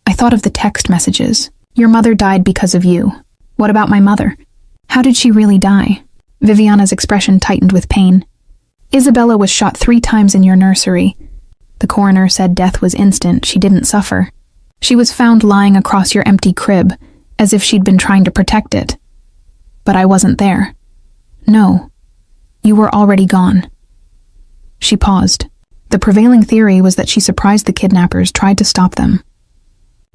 I thought of the text messages. Your mother died because of you. What about my mother? How did she really die? Viviana's expression tightened with pain. Isabella was shot 3 times in your nursery. The coroner said death was instant. She didn't suffer. She was found lying across your empty crib, as if she'd been trying to protect it. But I wasn't there. No. You were already gone. She paused. The prevailing theory was that she surprised the kidnappers, tried to stop them.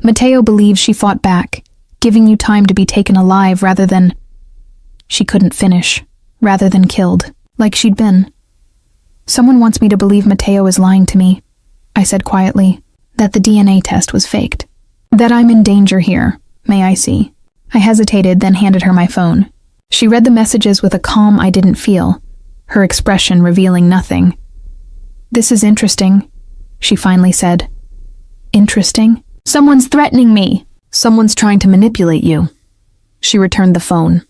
Mateo believes she fought back, giving you time to be taken alive rather than... She couldn't finish. Rather than killed, like she'd been. Someone wants me to believe Mateo is lying to me, I said quietly, that the DNA test was faked. That I'm in danger here, may I see? I hesitated, then handed her my phone. She read the messages with a calm I didn't feel, her expression revealing nothing. This is interesting, she finally said. Interesting? Someone's threatening me. Someone's trying to manipulate you. She returned the phone.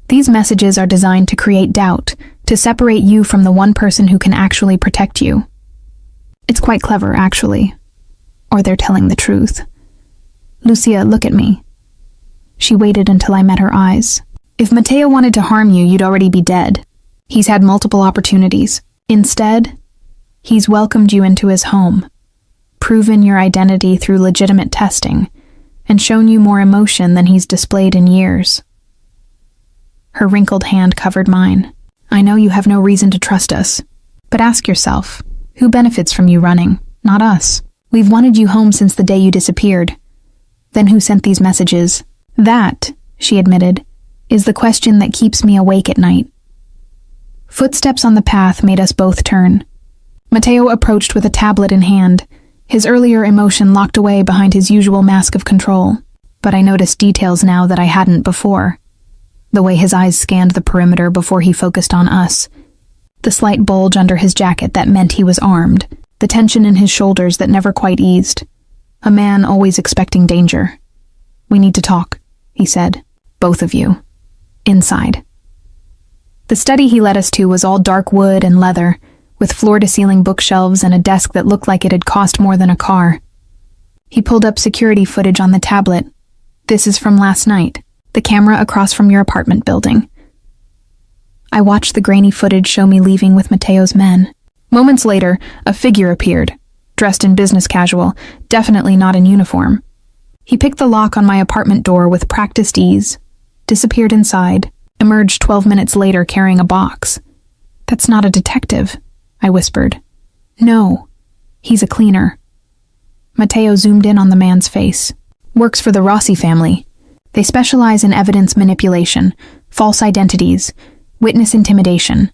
These messages are designed to create doubt, to separate you from the one person who can actually protect you. It's quite clever, actually. Or they're telling the truth. Lucia, look at me. She waited until I met her eyes. If Mateo wanted to harm you, you'd already be dead. He's had multiple opportunities. Instead, he's welcomed you into his home, proven your identity through legitimate testing, and shown you more emotion than he's displayed in years. Her wrinkled hand covered mine. I know you have no reason to trust us, but ask yourself, who benefits from you running? Not us. We've wanted you home since the day you disappeared. Then who sent these messages? That, she admitted, is the question that keeps me awake at night. Footsteps on the path made us both turn. Mateo approached with a tablet in hand, his earlier emotion locked away behind his usual mask of control. But I noticed details now that I hadn't before. The way his eyes scanned the perimeter before he focused on us. The slight bulge under his jacket that meant he was armed. The tension in his shoulders that never quite eased. A man always expecting danger. We need to talk, he said. Both of you. Inside. The study he led us to was all dark wood and leather, with floor-to-ceiling bookshelves and a desk that looked like it had cost more than a car. He pulled up security footage on the tablet. This is from last night. The camera across from your apartment building. I watched the grainy footage show me leaving with Mateo's men. Moments later, a figure appeared, dressed in business casual, definitely not in uniform. He picked the lock on my apartment door with practiced ease, disappeared inside, emerged 12 minutes later carrying a box. That's not a detective, I whispered. No, He's a cleaner. Matteo zoomed in on the man's face. Works for the Rossi family. They specialize in evidence manipulation, false identities, witness intimidation.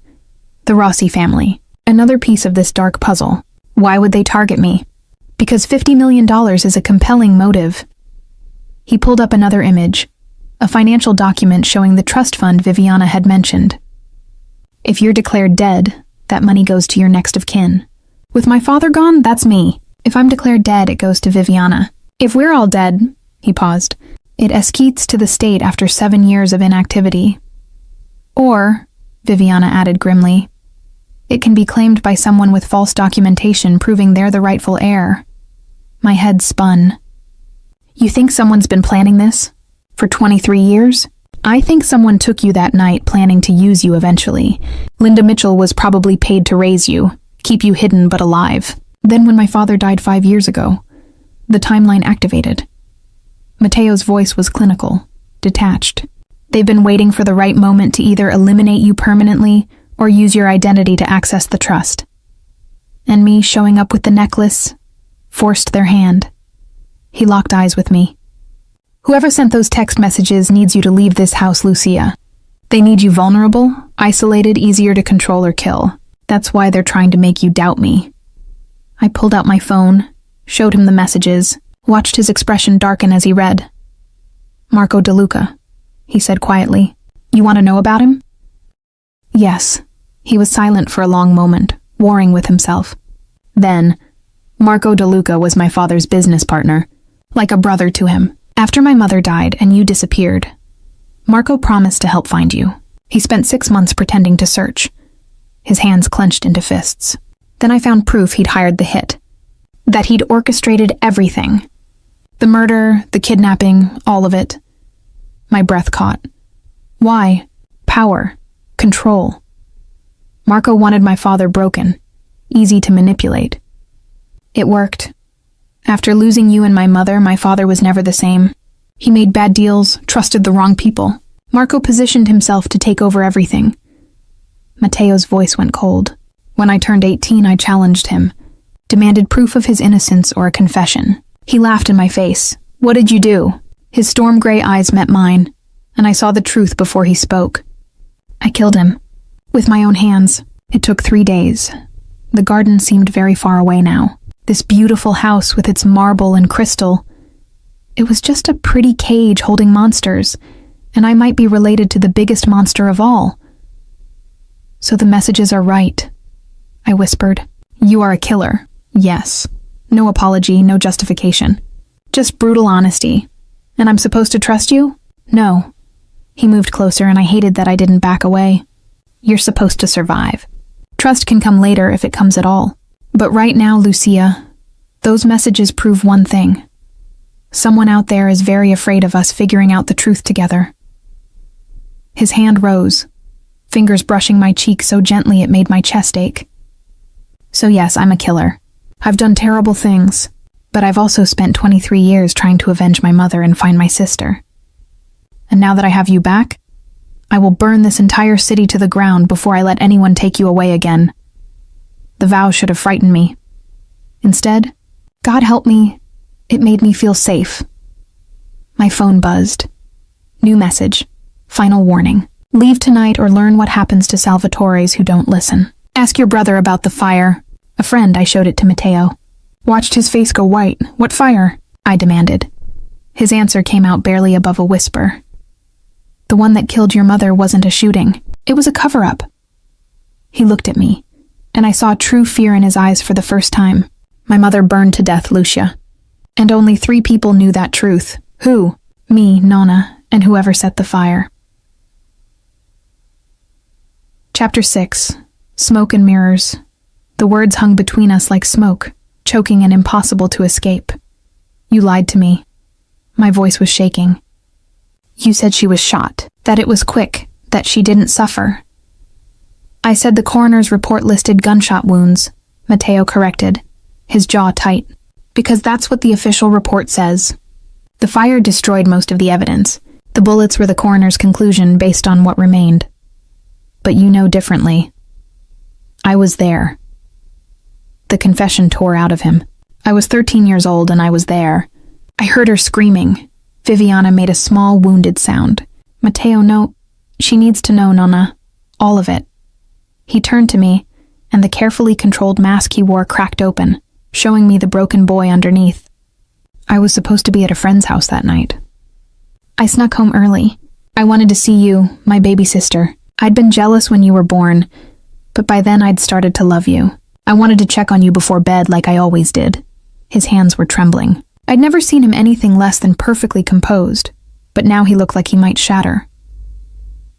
The Rossi family. Another piece of this dark puzzle. Why would they target me? Because $50 million is a compelling motive. He pulled up another image, a financial document showing the trust fund Viviana had mentioned. If you're declared dead, that money goes to your next of kin. With my father gone, that's me. If I'm declared dead, it goes to Viviana. If we're all dead, he paused, it escates to the state after 7 years of inactivity. Or, Viviana added grimly, it can be claimed by someone with false documentation proving they're the rightful heir. My head spun. You think someone's been planning this? For 23 years? I think someone took you that night planning to use you eventually. Linda Mitchell was probably paid to raise you, keep you hidden but alive. Then when my father died 5 years ago, the timeline activated. Matteo's voice was clinical, detached. They've been waiting for the right moment to either eliminate you permanently or use your identity to access the trust. And me showing up with the necklace forced their hand. He locked eyes with me. Whoever sent those text messages needs you to leave this house, Lucia. They need you vulnerable, isolated, easier to control or kill. That's why they're trying to make you doubt me. I pulled out my phone, showed him the messages, watched his expression darken as he read. Marco DeLuca, he said quietly. You want to know about him? Yes. He was silent for a long moment, warring with himself. Then, Marco DeLuca was my father's business partner, like a brother to him. After my mother died and you disappeared, Marco promised to help find you. He spent 6 months pretending to search, his hands clenched into fists. Then I found proof he'd hired the hit, that he'd orchestrated everything. The murder, the kidnapping, all of it. My breath caught. Why? Power. Control. Marco wanted my father broken, easy to manipulate. It worked. After losing you and my mother, my father was never the same. He made bad deals, trusted the wrong people. Marco positioned himself to take over everything. Matteo's voice went cold. When I turned 18, I challenged him, demanded proof of his innocence or a confession. He laughed in my face. What did you do? His storm gray eyes met mine, and I saw the truth before he spoke. I killed him. With my own hands. It took 3 days. The garden seemed very far away now. This beautiful house with its marble and crystal. It was just a pretty cage holding monsters, and I might be related to the biggest monster of all. So the messages are right, I whispered. You are a killer. Yes. No apology, no justification. Just brutal honesty. And I'm supposed to trust you? No. He moved closer and I hated that I didn't back away. You're supposed to survive. Trust can come later if it comes at all. But right now, Lucia, those messages prove one thing. Someone out there is very afraid of us figuring out the truth together. His hand rose, fingers brushing my cheek so gently it made my chest ache. So yes, I'm a killer. I've done terrible things, but I've also spent 23 years trying to avenge my mother and find my sister. And now that I have you back, I will burn this entire city to the ground before I let anyone take you away again. The vow should have frightened me. Instead, God help me, it made me feel safe. My phone buzzed. New message. Final warning. Leave tonight or learn what happens to Salvatores who don't listen. Ask your brother about the fire. A friend, I showed it to Matteo. Watched his face go white. What fire? I demanded. His answer came out barely above a whisper. The one that killed your mother wasn't a shooting. It was a cover-up. He looked at me, and I saw true fear in his eyes for the first time. My mother burned to death, Lucia. And only 3 people knew that truth. Who? Me, Nonna, and whoever set the fire. Chapter 6. Smoke and mirrors. The words hung between us like smoke, choking and impossible to escape. You lied to me. My voice was shaking. You said she was shot, that it was quick, that she didn't suffer. I said the coroner's report listed gunshot wounds, Matteo corrected, his jaw tight. Because that's what the official report says. The fire destroyed most of the evidence. The bullets were the coroner's conclusion based on what remained. But you know differently. I was there. The confession tore out of him. I was 13 years old and I was there. I heard her screaming. Viviana made a small, wounded sound. Mateo, no. She needs to know, Nonna. All of it. He turned to me, and the carefully controlled mask he wore cracked open, showing me the broken boy underneath. I was supposed to be at a friend's house that night. I snuck home early. I wanted to see you, my baby sister. I'd been jealous when you were born, but by then I'd started to love you. I wanted to check on you before bed like I always did. His hands were trembling. I'd never seen him anything less than perfectly composed, but now he looked like he might shatter.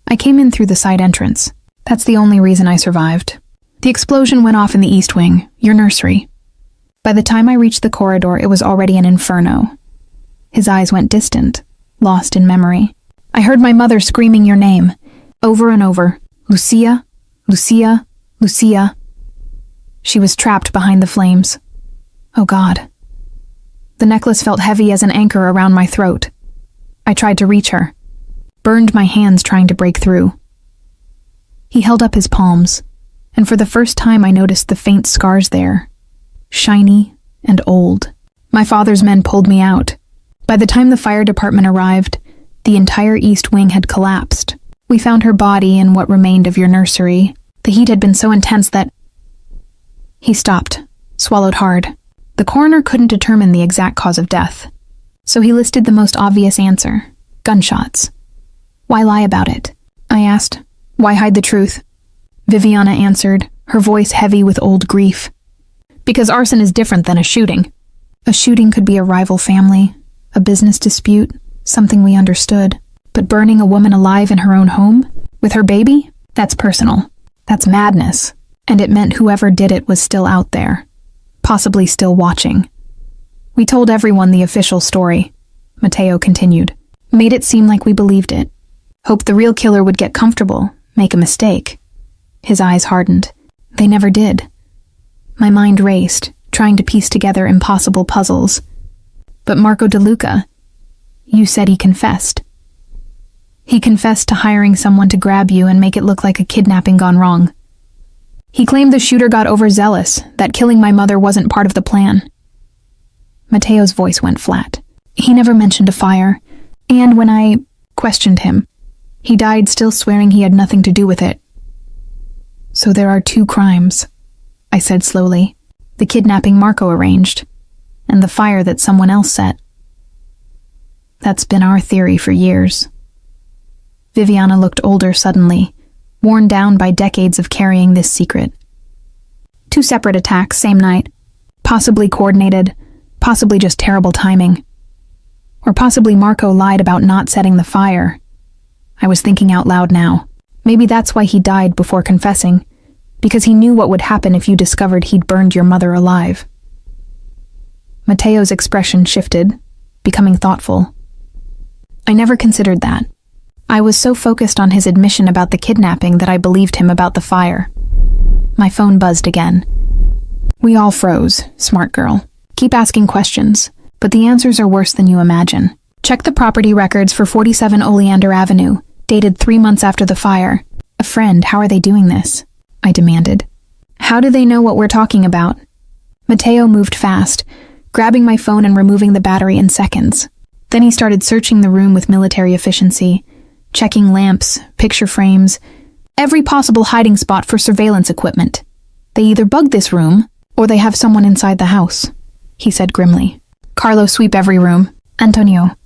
I came in through the side entrance. That's the only reason I survived. The explosion went off in the East Wing, your nursery. By the time I reached the corridor, it was already an inferno. His eyes went distant, lost in memory. I heard my mother screaming your name, over and over. Lucia, Lucia, Lucia. She was trapped behind the flames. Oh God. The necklace felt heavy as an anchor around my throat. I tried to reach her, burned my hands trying to break through. He held up his palms, and for the first time I noticed the faint scars there, shiny and old. My father's men pulled me out. By the time the fire department arrived, the entire East Wing had collapsed. We found her body in what remained of your nursery. The heat had been so intense that... He stopped, swallowed hard. The coroner couldn't determine the exact cause of death, so he listed the most obvious answer: gunshots. Why lie about it? I asked. Why hide the truth? Viviana answered, her voice heavy with old grief. Because arson is different than a shooting. A shooting could be a rival family, a business dispute, something we understood. But burning a woman alive in her own home, with her baby? That's personal. That's madness. And it meant whoever did it was still out there, possibly still watching. We told everyone the official story, Mateo continued. Made it seem like we believed it. Hoped the real killer would get comfortable, make a mistake. His eyes hardened. They never did. My mind raced, trying to piece together impossible puzzles. But Marco DeLuca, you said he confessed. He confessed to hiring someone to grab you and make it look like a kidnapping gone wrong. He claimed the shooter got overzealous, that killing my mother wasn't part of the plan. Mateo's voice went flat. He never mentioned a fire, and when I questioned him, he died still swearing he had nothing to do with it. So there are two crimes, I said slowly. The kidnapping Marco arranged, and the fire that someone else set. That's been our theory for years. Viviana looked older suddenly, worn down by decades of carrying this secret. Two separate attacks, same night. Possibly coordinated, possibly just terrible timing. Or possibly Marco lied about not setting the fire. I was thinking out loud now. Maybe that's why he died before confessing, because he knew what would happen if you discovered he'd burned your mother alive. Mateo's expression shifted, becoming thoughtful. I never considered that. I was so focused on his admission about the kidnapping that I believed him about the fire. My phone buzzed again. We all froze, smart girl. Keep asking questions, but the answers are worse than you imagine. Check the property records for 47 Oleander Avenue, dated 3 months after the fire. A friend, how are they doing this? I demanded. How do they know what we're talking about? Mateo moved fast, grabbing my phone and removing the battery in seconds. Then he started searching the room with military efficiency, checking lamps, picture frames, every possible hiding spot for surveillance equipment. They either bugged this room, or they have someone inside the house, he said grimly. Carlo, sweep every room. Antonio,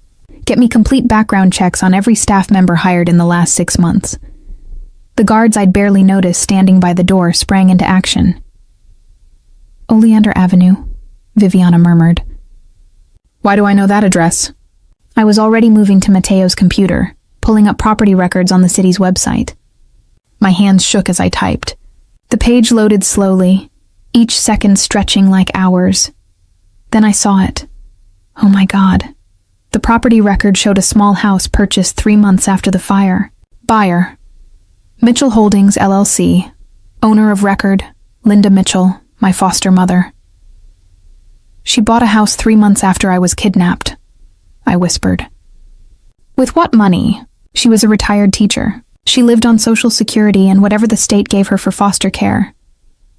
get me complete background checks on every staff member hired in the last 6 months. The guards I'd barely noticed standing by the door sprang into action. Oleander Avenue, Viviana murmured. Why do I know that address? I was already moving to Mateo's computer, pulling up property records on the city's website. My hands shook as I typed. The page loaded slowly, each second stretching like hours. Then I saw it. Oh my God. The property record showed a small house purchased 3 months after the fire. Buyer: Mitchell Holdings, LLC. Owner of record: Linda Mitchell, my foster mother. She bought a house 3 months after I was kidnapped, I whispered. With what money? She was a retired teacher. She lived on Social Security and whatever the state gave her for foster care.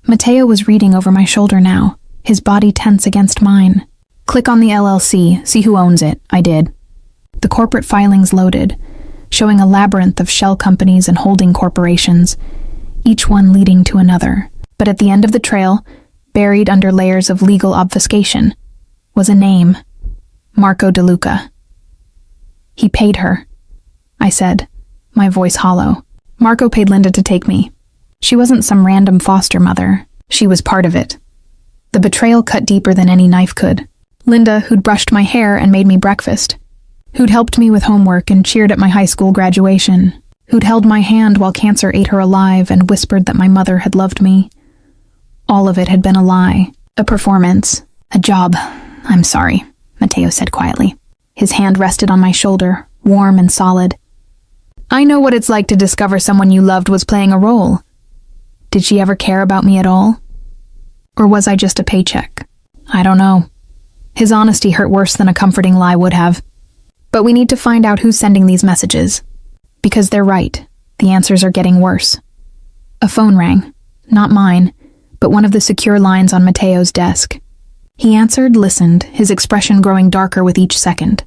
Mateo was reading over my shoulder now, his body tense against mine. "Click on the LLC, see who owns it." I did. The corporate filings loaded, showing a labyrinth of shell companies and holding corporations, each one leading to another. But at the end of the trail, buried under layers of legal obfuscation, was a name: Marco DeLuca. "He paid her," I said, my voice hollow. "Marco paid Linda to take me. She wasn't some random foster mother. She was part of it." The betrayal cut deeper than any knife could. Linda, who'd brushed my hair and made me breakfast, who'd helped me with homework and cheered at my high school graduation, who'd held my hand while cancer ate her alive and whispered that my mother had loved me. All of it had been a lie, a performance, a job. "I'm sorry," Mateo said quietly. His hand rested on my shoulder, warm and solid. "I know what it's like to discover someone you loved was playing a role. Did she ever care about me at all? Or was I just a paycheck? I don't know." His honesty hurt worse than a comforting lie would have. "But we need to find out who's sending these messages. Because they're right. The answers are getting worse." A phone rang. Not mine, but one of the secure lines on Mateo's desk. He answered, listened, his expression growing darker with each second.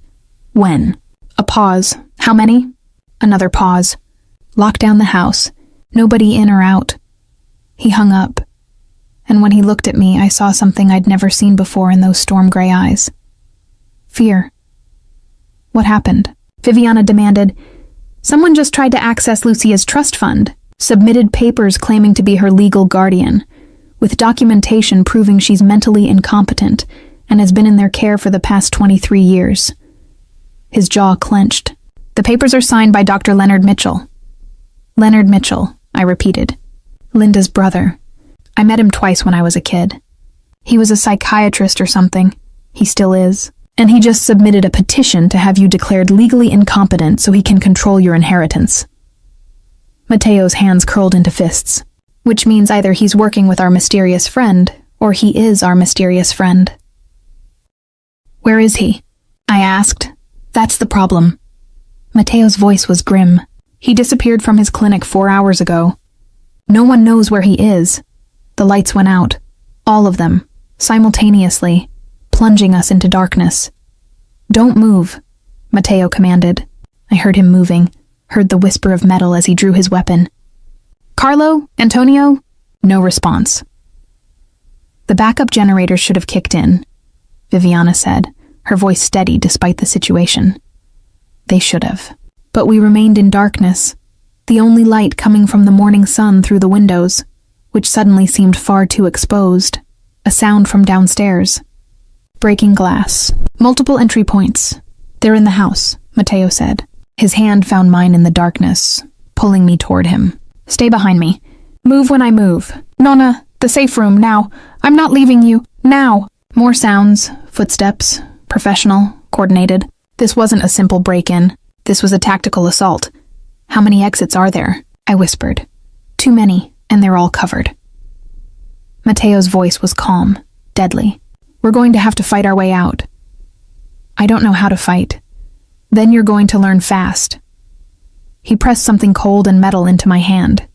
"When?" A pause. "How many?" Another pause. "Lock down the house. Nobody in or out." He hung up. And when he looked at me, I saw something I'd never seen before in those storm-gray eyes. Fear. "What happened?" Viviana demanded. "Someone just tried to access Lucia's trust fund, submitted papers claiming to be her legal guardian, with documentation proving she's mentally incompetent and has been in their care for the past 23 years. His jaw clenched. "The papers are signed by Dr. Leonard Mitchell." "Leonard Mitchell," I repeated. "Linda's brother. I met him twice when I was a kid. He was a psychiatrist or something. He still is. And he just submitted a petition to have you declared legally incompetent so he can control your inheritance." Mateo's hands curled into fists, which means either he's working with our mysterious friend, or he is our mysterious friend. "Where is he?" I asked. "That's the problem." Mateo's voice was grim. "He disappeared from his clinic 4 hours ago. No one knows where he is. The lights went out. All of them. Simultaneously. Plunging us into darkness." "Don't move," Mateo commanded. I heard him moving, heard the whisper of metal as he drew his weapon. "Carlo? Antonio?" No response. "The backup generators should have kicked in," Viviana said, her voice steady despite the situation. "They should have." But we remained in darkness, the only light coming from the morning sun through the windows, which suddenly seemed far too exposed. A sound from downstairs. Breaking glass. "Multiple entry points. They're in the house," Mateo said. His hand found mine in the darkness, pulling me toward him. "Stay behind me. Move when I move. Nonna, the safe room, now. I'm not leaving you. Now." More sounds, footsteps, professional, coordinated. This wasn't a simple break-in. This was a tactical assault. "How many exits are there?" I whispered. "Too many, and they're all covered." Mateo's voice was calm, deadly. "We're going to have to fight our way out." "I don't know how to fight." "Then you're going to learn fast." He pressed something cold and metal into my hand.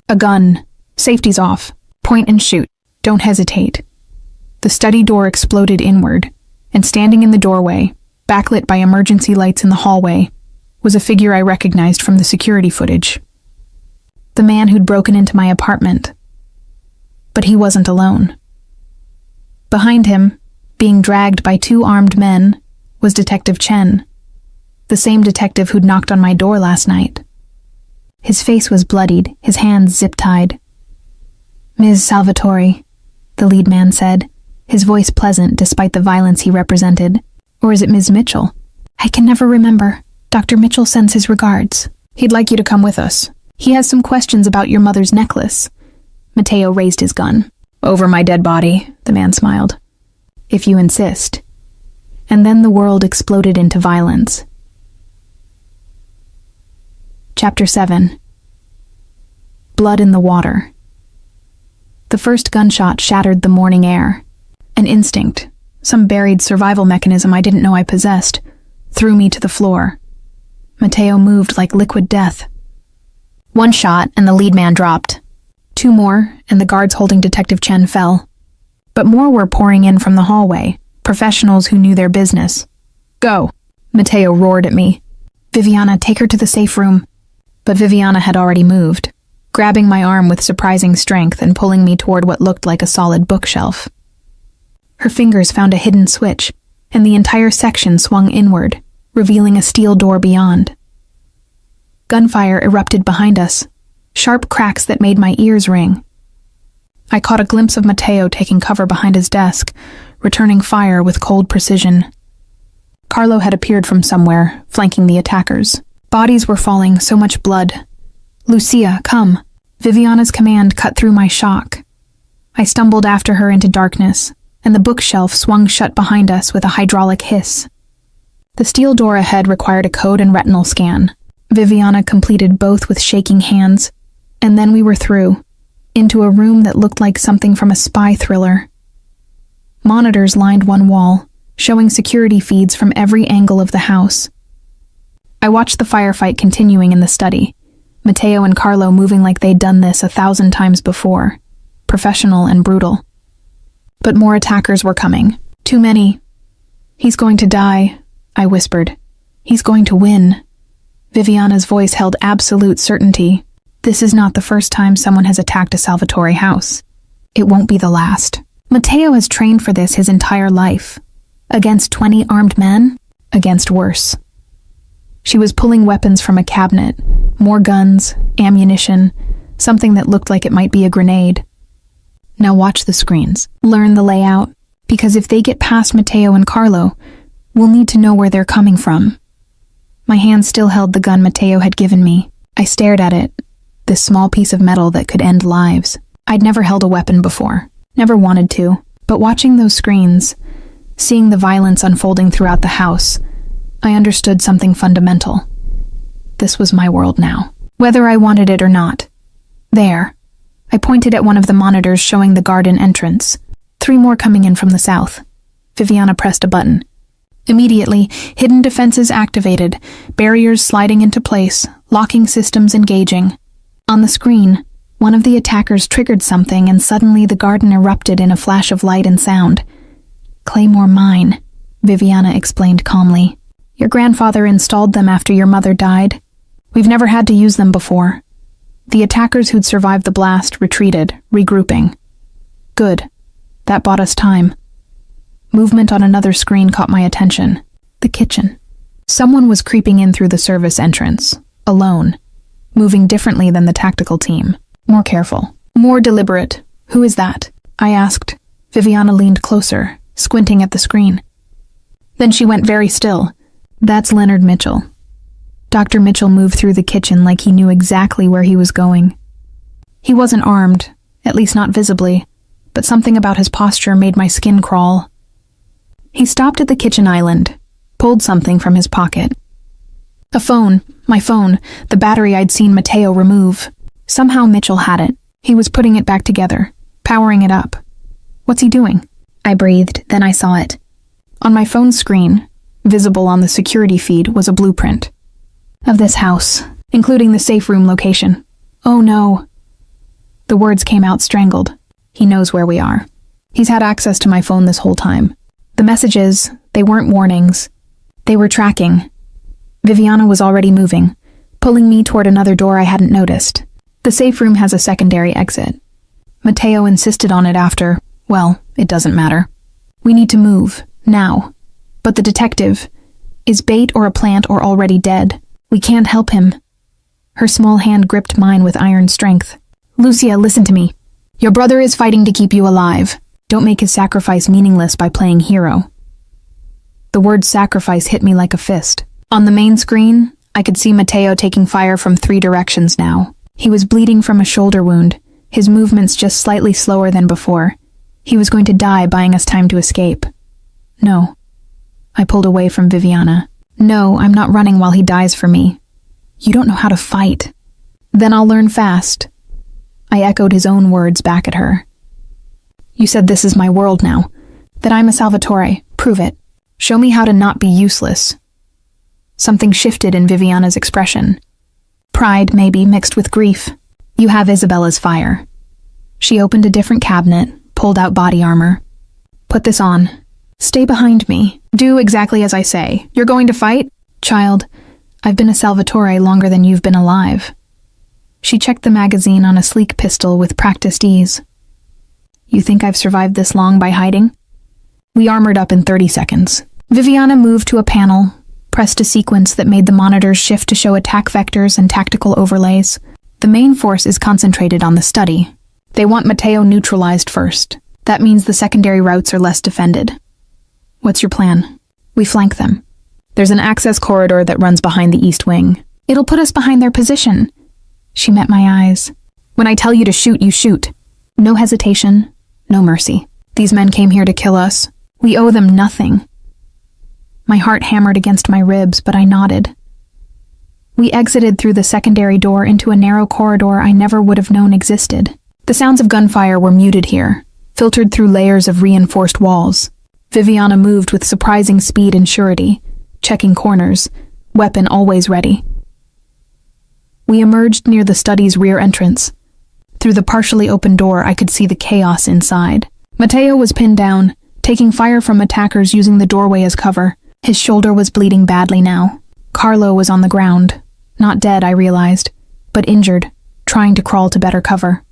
"A gun. Safety's off. Point and shoot. Don't hesitate." The study door exploded inward, and standing in the doorway, backlit by emergency lights in the hallway, was a figure I recognized from the security footage. The man who'd broken into my apartment. But he wasn't alone. Behind him, being dragged by 2 armed men, was Detective Chen, the same detective who'd knocked on my door last night. His face was bloodied, his hands zip-tied. "Ms. Salvatore," the lead man said, his voice pleasant despite the violence he represented. "Or is it Ms. Mitchell? I can never remember. Dr. Mitchell sends his regards. He'd like you to come with us. He has some questions about your mother's necklace." Mateo raised his gun. "Over my dead body," the man smiled. "If you insist." And then the world exploded into violence. Chapter 7. Blood in the water. The first gunshot shattered the morning air. An instinct, some buried survival mechanism I didn't know I possessed, threw me to the floor. Mateo moved like liquid death. 1 shot and the lead man dropped. 2 more, and the guards holding Detective Chen fell. But more were pouring in from the hallway, professionals who knew their business. "Go," Mateo roared at me. "Viviana, take her to the safe room." But Viviana had already moved, grabbing my arm with surprising strength and pulling me toward what looked like a solid bookshelf. Her fingers found a hidden switch, and the entire section swung inward, revealing a steel door beyond. Gunfire erupted behind us, sharp cracks that made my ears ring. I caught a glimpse of Mateo taking cover behind his desk, returning fire with cold precision. Carlo had appeared from somewhere, flanking the attackers. Bodies were falling, so much blood. "Lucia, come." Viviana's command cut through my shock. I stumbled after her into darkness, and the bookshelf swung shut behind us with a hydraulic hiss. The steel door ahead required a code and retinal scan. Viviana completed both with shaking hands, and then we were through, into a room that looked like something from a spy thriller. Monitors lined one wall, showing security feeds from every angle of the house. I watched the firefight continuing in the study, Mateo and Carlo moving like they'd done this 1,000 times before, professional and brutal. But more attackers were coming. Too many. "He's going to die," I whispered. "He's going to win." Viviana's voice held absolute certainty. "This is not the first time someone has attacked a Salvatore house. It won't be the last. Mateo has trained for this his entire life. Against 20 armed men? Against worse." She was pulling weapons from a cabinet, more guns, ammunition, something that looked like it might be a grenade. "Now watch the screens. Learn the layout, because if they get past Mateo and Carlo, we'll need to know where they're coming from." My hand still held the gun Mateo had given me. I stared at it, this small piece of metal that could end lives. I'd never held a weapon before, never wanted to, but watching those screens, seeing the violence unfolding throughout the house, I understood something fundamental. This was my world now, whether I wanted it or not. There. I pointed at one of the monitors showing the garden entrance. 3 more coming in from the south. Viviana pressed a button. Immediately, hidden defenses activated, barriers sliding into place, locking systems engaging. On the screen, one of the attackers triggered something and suddenly the garden erupted in a flash of light and sound. "Claymore mine," Viviana explained calmly. "Your grandfather installed them after your mother died. We've never had to use them before." The attackers who'd survived the blast retreated, regrouping. Good. That bought us time. Movement on another screen caught my attention. The kitchen. Someone was creeping in through the service entrance, alone, moving differently than the tactical team. More careful, more deliberate. "Who is that?" I asked. Viviana leaned closer, squinting at the screen. Then she went very still. "That's Leonard Mitchell." Dr. Mitchell moved through the kitchen like he knew exactly where he was going. He wasn't armed, at least not visibly, but something about his posture made my skin crawl. He stopped at the kitchen island, pulled something from his pocket. A phone, my phone, the battery I'd seen Mateo remove. Somehow Mitchell had it. He was putting it back together, powering it up. "What's he doing?" I breathed, then I saw it. On my phone screen, visible on the security feed, was a blueprint of this house, including the safe room location. "Oh no." The words came out strangled. "He knows where we are. He's had access to my phone this whole time. The messages, they weren't warnings. They were tracking." Viviana was already moving, pulling me toward another door I hadn't noticed. "The safe room has a secondary exit. Mateo insisted on it after, well, it doesn't matter. We need to move, now. But the detective, is bait or a plant or already dead? We can't help him." Her small hand gripped mine with iron strength. "Lucia, listen to me. Your brother is fighting to keep you alive. Don't make his sacrifice meaningless by playing hero." The word sacrifice hit me like a fist. On the main screen, I could see Mateo taking fire from 3 directions now. He was bleeding from a shoulder wound, his movements just slightly slower than before. He was going to die, buying us time to escape. "No." I pulled away from Viviana. "No, I'm not running while he dies for me. You don't know how to fight." "Then I'll learn fast." I echoed his own words back at her. "You said this is my world now, that I'm a Salvatore. Prove it. Show me how to not be useless." Something shifted in Viviana's expression. Pride, maybe, mixed with grief. "You have Isabella's fire. She opened a different cabinet, pulled out body armor. Put this on. Stay behind me. Do exactly as I say. You're going to fight? Child, I've been a Salvatore longer than you've been alive. She checked the magazine on a sleek pistol with practiced ease. You think I've survived this long by hiding? We armored up in 30 seconds. Viviana moved to a panel, pressed a sequence that made the monitors shift to show attack vectors and tactical overlays. The main force is concentrated on the study. They want Matteo neutralized first. That means the secondary routes are less defended. What's your plan? We flank them. There's an access corridor that runs behind the east wing. It'll put us behind their position. She met my eyes. When I tell you to shoot, you shoot. No hesitation, no mercy. These men came here to kill us. We owe them nothing. My heart hammered against my ribs, but I nodded. We exited through the secondary door into a narrow corridor I never would have known existed. The sounds of gunfire were muted here, filtered through layers of reinforced walls. Viviana moved with surprising speed and surety, checking corners, weapon always ready. We emerged near the study's rear entrance. Through the partially open door, I could see the chaos inside. Matteo was pinned down, taking fire from attackers using the doorway as cover. His shoulder was bleeding badly now. Carlo was on the ground. Not dead, I realized, but injured, trying to crawl to better cover.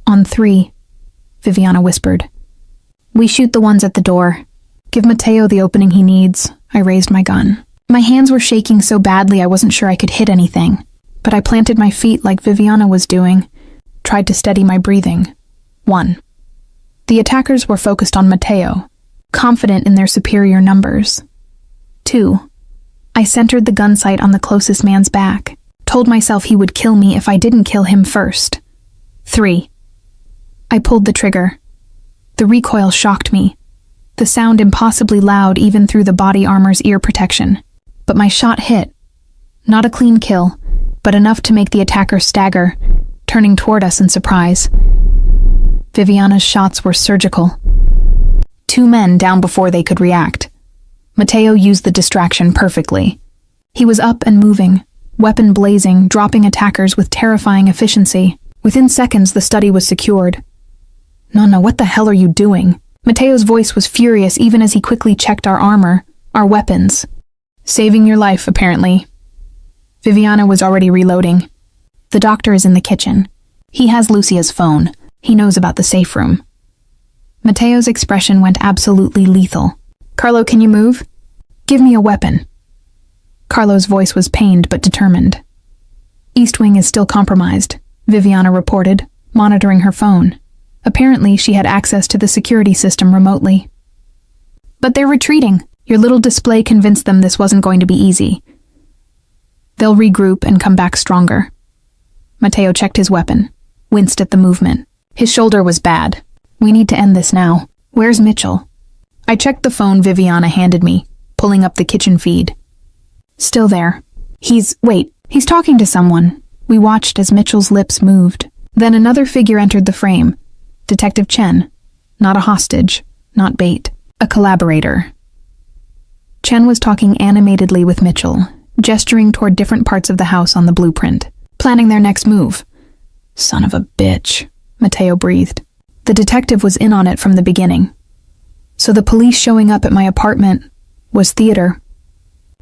On 3, Viviana whispered. We shoot the ones at the door. Give Matteo the opening he needs. I raised my gun. My hands were shaking so badly I wasn't sure I could hit anything, but I planted my feet like Viviana was doing, tried to steady my breathing. 1. The attackers were focused on Matteo, confident in their superior numbers. 2. I centered the gun sight on the closest man's back, told myself he would kill me if I didn't kill him first. 3. I pulled the trigger. The recoil shocked me, the sound impossibly loud even through the body armor's ear protection. But my shot hit. Not a clean kill, but enough to make the attacker stagger, turning toward us in surprise. Viviana's shots were surgical. 2 men down before they could react. Matteo used the distraction perfectly. He was up and moving, weapon blazing, dropping attackers with terrifying efficiency. Within seconds, the study was secured. Nonna, what the hell are you doing? Matteo's voice was furious even as he quickly checked our armor, our weapons. Saving your life, apparently. Viviana was already reloading. The doctor is in the kitchen. He has Lucia's phone. He knows about the safe room. Matteo's expression went absolutely lethal. Carlo, can you move? Give me a weapon. Carlo's voice was pained but determined. East Wing is still compromised, Viviana reported, monitoring her phone. Apparently, she had access to the security system remotely. But they're retreating. Your little display convinced them this wasn't going to be easy. They'll regroup and come back stronger. Matteo checked his weapon, winced at the movement. His shoulder was bad. We need to end this now. Where's Mitchell? I checked the phone Viviana handed me, pulling up the kitchen feed. Still there. He's talking to someone. We watched as Mitchell's lips moved. Then another figure entered the frame. Detective Chen. Not a hostage, not bait, a collaborator. Chen was talking animatedly with Mitchell, gesturing toward different parts of the house on the blueprint, planning their next move. Son of a bitch, Matteo breathed. The detective was in on it from the beginning. So the police showing up at my apartment was theater.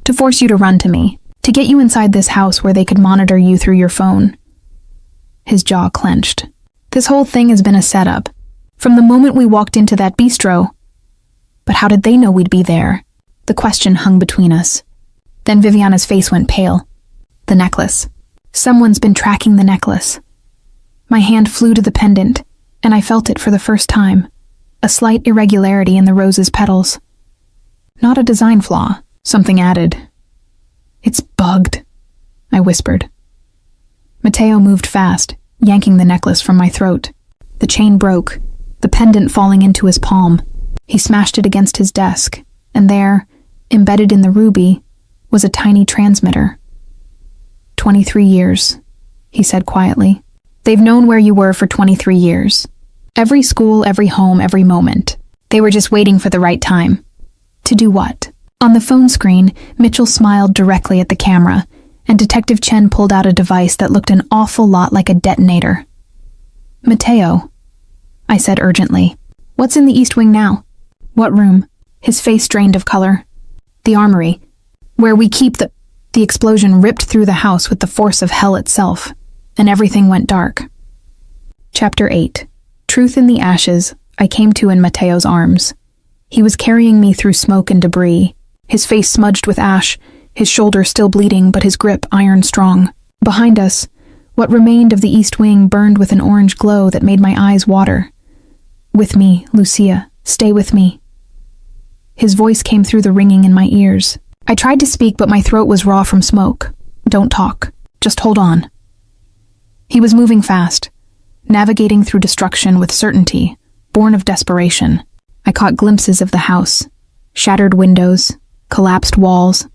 To force you to run to me, to get you inside this house where they could monitor you through your phone. His jaw clenched. This whole thing has been a setup, from the moment we walked into that bistro. But how did they know we'd be there? The question hung between us. Then Viviana's face went pale. The necklace. Someone's been tracking the necklace. My hand flew to the pendant, and I felt it for the first time. A slight irregularity in the rose's petals. Not a design flaw, something added. It's bugged, I whispered. Matteo moved fast, yanking the necklace from my throat. The chain broke, the pendant falling into his palm. He smashed it against his desk, and there, embedded in the ruby, was a tiny transmitter. 23 years, he said quietly. They've known where you were for 23 years. Every school, every home, every moment. They were just waiting for the right time. To do what? On the phone screen, Mitchell smiled directly at the camera, and Detective Chen pulled out a device that looked an awful lot like a detonator. Mateo, I said urgently. What's in the East Wing now? What room? His face drained of color. The armory, where we keep the explosion ripped through the house with the force of hell itself, and everything went dark. Chapter 8. Truth in the ashes, I came to in Mateo's arms. He was carrying me through smoke and debris, his face smudged with ash, his shoulder still bleeding but his grip iron strong. Behind us, what remained of the East Wing burned with an orange glow that made my eyes water. With me, Lucia, stay with me. His voice came through the ringing in my ears. I tried to speak, but my throat was raw from smoke. Don't talk. Just hold on. He was moving fast, navigating through destruction with certainty, born of desperation. I caught glimpses of the house, shattered windows, collapsed walls,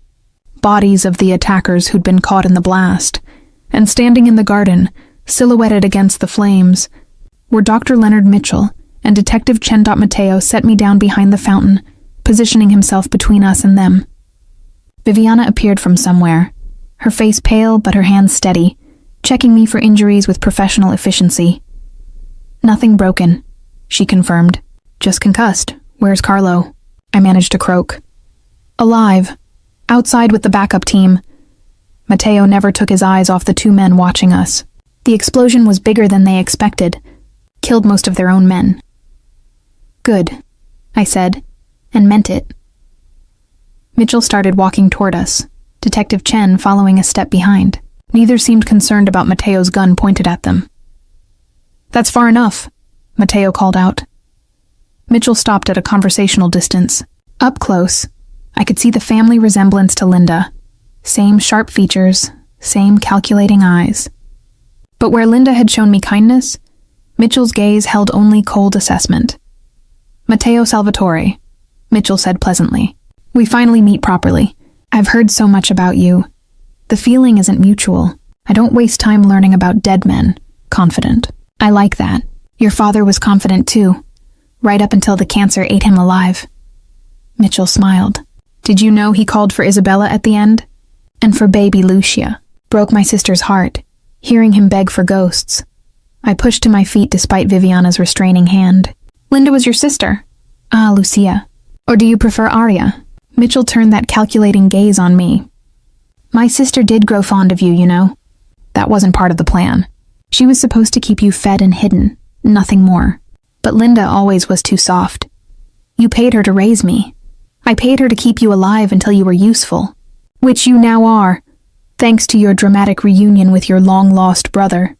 bodies of the attackers who'd been caught in the blast, and standing in the garden, silhouetted against the flames, were Dr. Leonard Mitchell and Detective Chen. Mateo set me down behind the fountain, positioning himself between us and them. Viviana appeared from somewhere, her face pale but her hands steady, checking me for injuries with professional efficiency. Nothing broken, she confirmed. Just concussed. Where's Carlo? I managed to croak. Alive. Outside with the backup team. Mateo never took his eyes off the two men watching us. The explosion was bigger than they expected. Killed most of their own men. Good, I said, and meant it. Mitchell started walking toward us, Detective Chen following a step behind. Neither seemed concerned about Mateo's gun pointed at them. That's far enough, Mateo called out. Mitchell stopped at a conversational distance. Up close, I could see the family resemblance to Linda. Same sharp features, same calculating eyes. But where Linda had shown me kindness, Mitchell's gaze held only cold assessment. Mateo Salvatore, Mitchell said pleasantly. We finally meet properly. I've heard so much about you. The feeling isn't mutual. I don't waste time learning about dead men. Confident. I like that. Your father was confident too, right up until the cancer ate him alive. Mitchell smiled. Did you know he called for Isabella at the end? And for baby Lucia. Broke my sister's heart, hearing him beg for ghosts. I pushed to my feet despite Viviana's restraining hand. Linda was your sister. Ah, Lucia. Or do you prefer Arya? Mitchell turned that calculating gaze on me. My sister did grow fond of you, you know. That wasn't part of the plan. She was supposed to keep you fed and hidden, nothing more. But Linda always was too soft. You paid her to raise me. I paid her to keep you alive until you were useful. Which you now are, thanks to your dramatic reunion with your long-lost brother.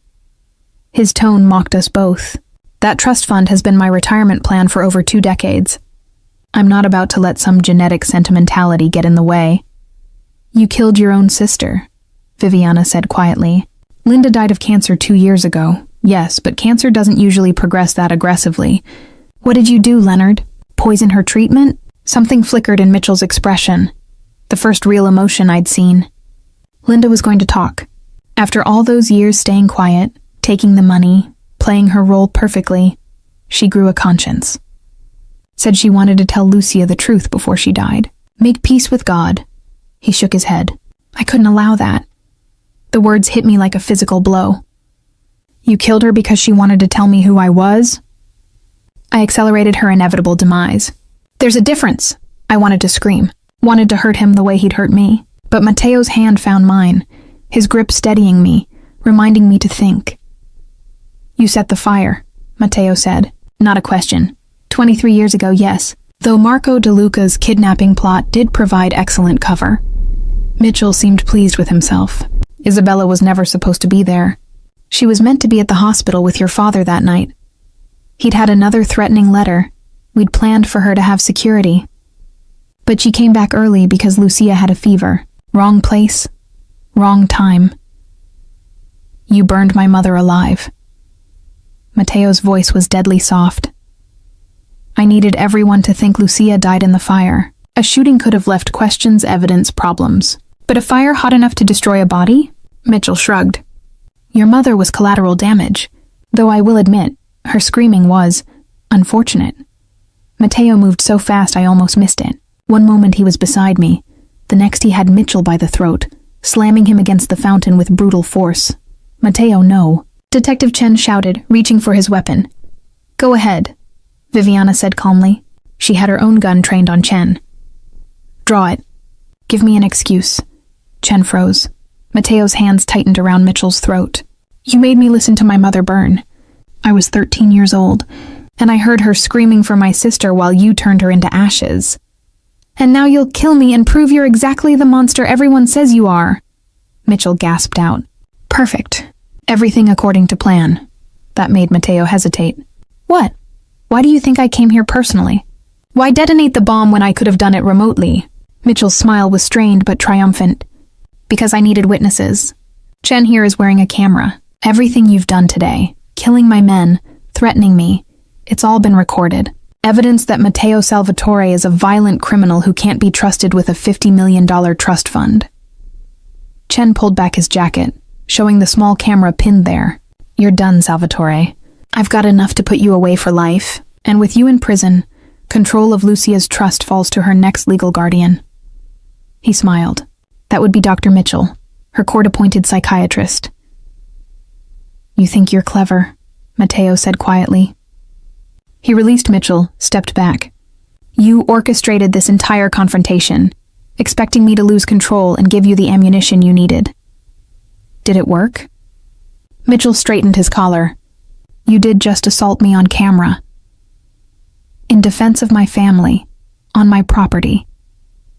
His tone mocked us both. That trust fund has been my retirement plan for over 2 decades. I'm not about to let some genetic sentimentality get in the way. You killed your own sister, Viviana said quietly. Linda died of cancer 2 years ago. Yes, but cancer doesn't usually progress that aggressively. What did you do, Leonard? Poison her treatment? Something flickered in Mitchell's expression. The first real emotion I'd seen. Linda was going to talk. After all those years staying quiet, taking the money, playing her role perfectly, she grew a conscience. Said she wanted to tell Lucia the truth before she died. Make peace with God. He shook his head. I couldn't allow that. The words hit me like a physical blow. You killed her because she wanted to tell me who I was? I accelerated her inevitable demise. There's a difference. I wanted to scream. Wanted to hurt him the way he'd hurt me. But Mateo's hand found mine, his grip steadying me, reminding me to think. You set the fire, Mateo said. Not a question. 23 years ago, yes. Though Marco De Luca's kidnapping plot did provide excellent cover. Mitchell seemed pleased with himself. Isabella was never supposed to be there. She was meant to be at the hospital with your father that night. He'd had another threatening letter. We'd planned for her to have security. But she came back early because Lucia had a fever. Wrong place, wrong time. You burned my mother alive. Mateo's voice was deadly soft. I needed everyone to think Lucia died in the fire. A shooting could have left questions, evidence, problems. But a fire hot enough to destroy a body? Mitchell shrugged. Your mother was collateral damage, though I will admit, her screaming was unfortunate. Mateo moved so fast I almost missed it. One moment he was beside me, the next he had Mitchell by the throat, slamming him against the fountain with brutal force. Mateo, no. Detective Chen shouted, reaching for his weapon. Go ahead, Viviana said calmly. She had her own gun trained on Chen. Draw it. Give me an excuse. Chen froze. Mateo's hands tightened around Mitchell's throat. You made me listen to my mother burn. I was 13 years old, and I heard her screaming for my sister while you turned her into ashes. And now you'll kill me and prove you're exactly the monster everyone says you are. Mitchell gasped out. Perfect. Everything according to plan. That made Mateo hesitate. What? Why do you think I came here personally? Why detonate the bomb when I could have done it remotely? Mitchell's smile was strained but triumphant. Because I needed witnesses. Chen here is wearing a camera. Everything you've done today, killing my men, threatening me, it's all been recorded. Evidence that Mateo Salvatore is a violent criminal who can't be trusted with a $50 million trust fund. Chen pulled back his jacket, showing the small camera pinned there. You're done, Salvatore. I've got enough to put you away for life, and with you in prison, control of Lucia's trust falls to her next legal guardian. He smiled. That would be Dr. Mitchell, her court-appointed psychiatrist. You think you're clever, Mateo said quietly. He released Mitchell, stepped back. You orchestrated this entire confrontation, expecting me to lose control and give you the ammunition you needed. Did it work? Mitchell straightened his collar. You did just assault me on camera. In defense of my family, on my property,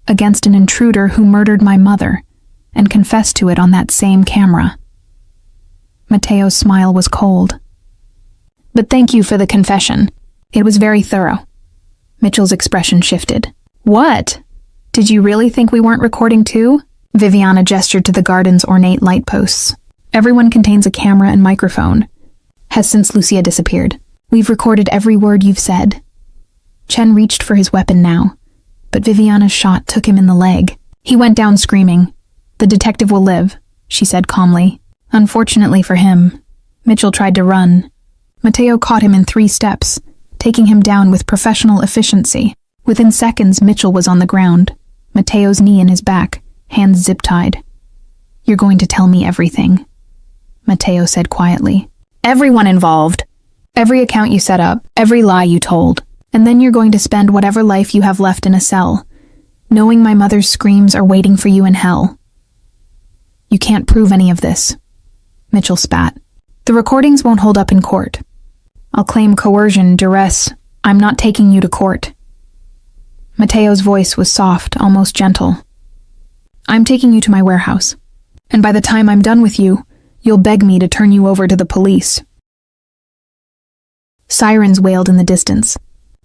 against an intruder who murdered my mother and confessed to it on that same camera. Mateo's smile was cold. But thank you for the confession. It was very thorough. Mitchell's expression shifted. What? Did you really think we weren't recording too? Viviana gestured to the garden's ornate light posts. Everyone contains a camera and microphone. Has since Lucia disappeared. We've recorded every word you've said. Chen reached for his weapon now, but Viviana's shot took him in the leg. He went down screaming. The detective will live, she said calmly. Unfortunately for him, Mitchell tried to run. Mateo caught him in 3 steps, taking him down with professional efficiency. Within seconds, Mitchell was on the ground, Mateo's knee in his back, hands zip-tied. You're going to tell me everything, Mateo said quietly. Everyone involved. Every account you set up, every lie you told. And then you're going to spend whatever life you have left in a cell, knowing my mother's screams are waiting for you in hell. You can't prove any of this, Mitchell spat. The recordings won't hold up in court. I'll claim coercion, duress. I'm not taking you to court. Mateo's voice was soft, almost gentle. I'm taking you to my warehouse, and by the time I'm done with you, you'll beg me to turn you over to the police. Sirens wailed in the distance.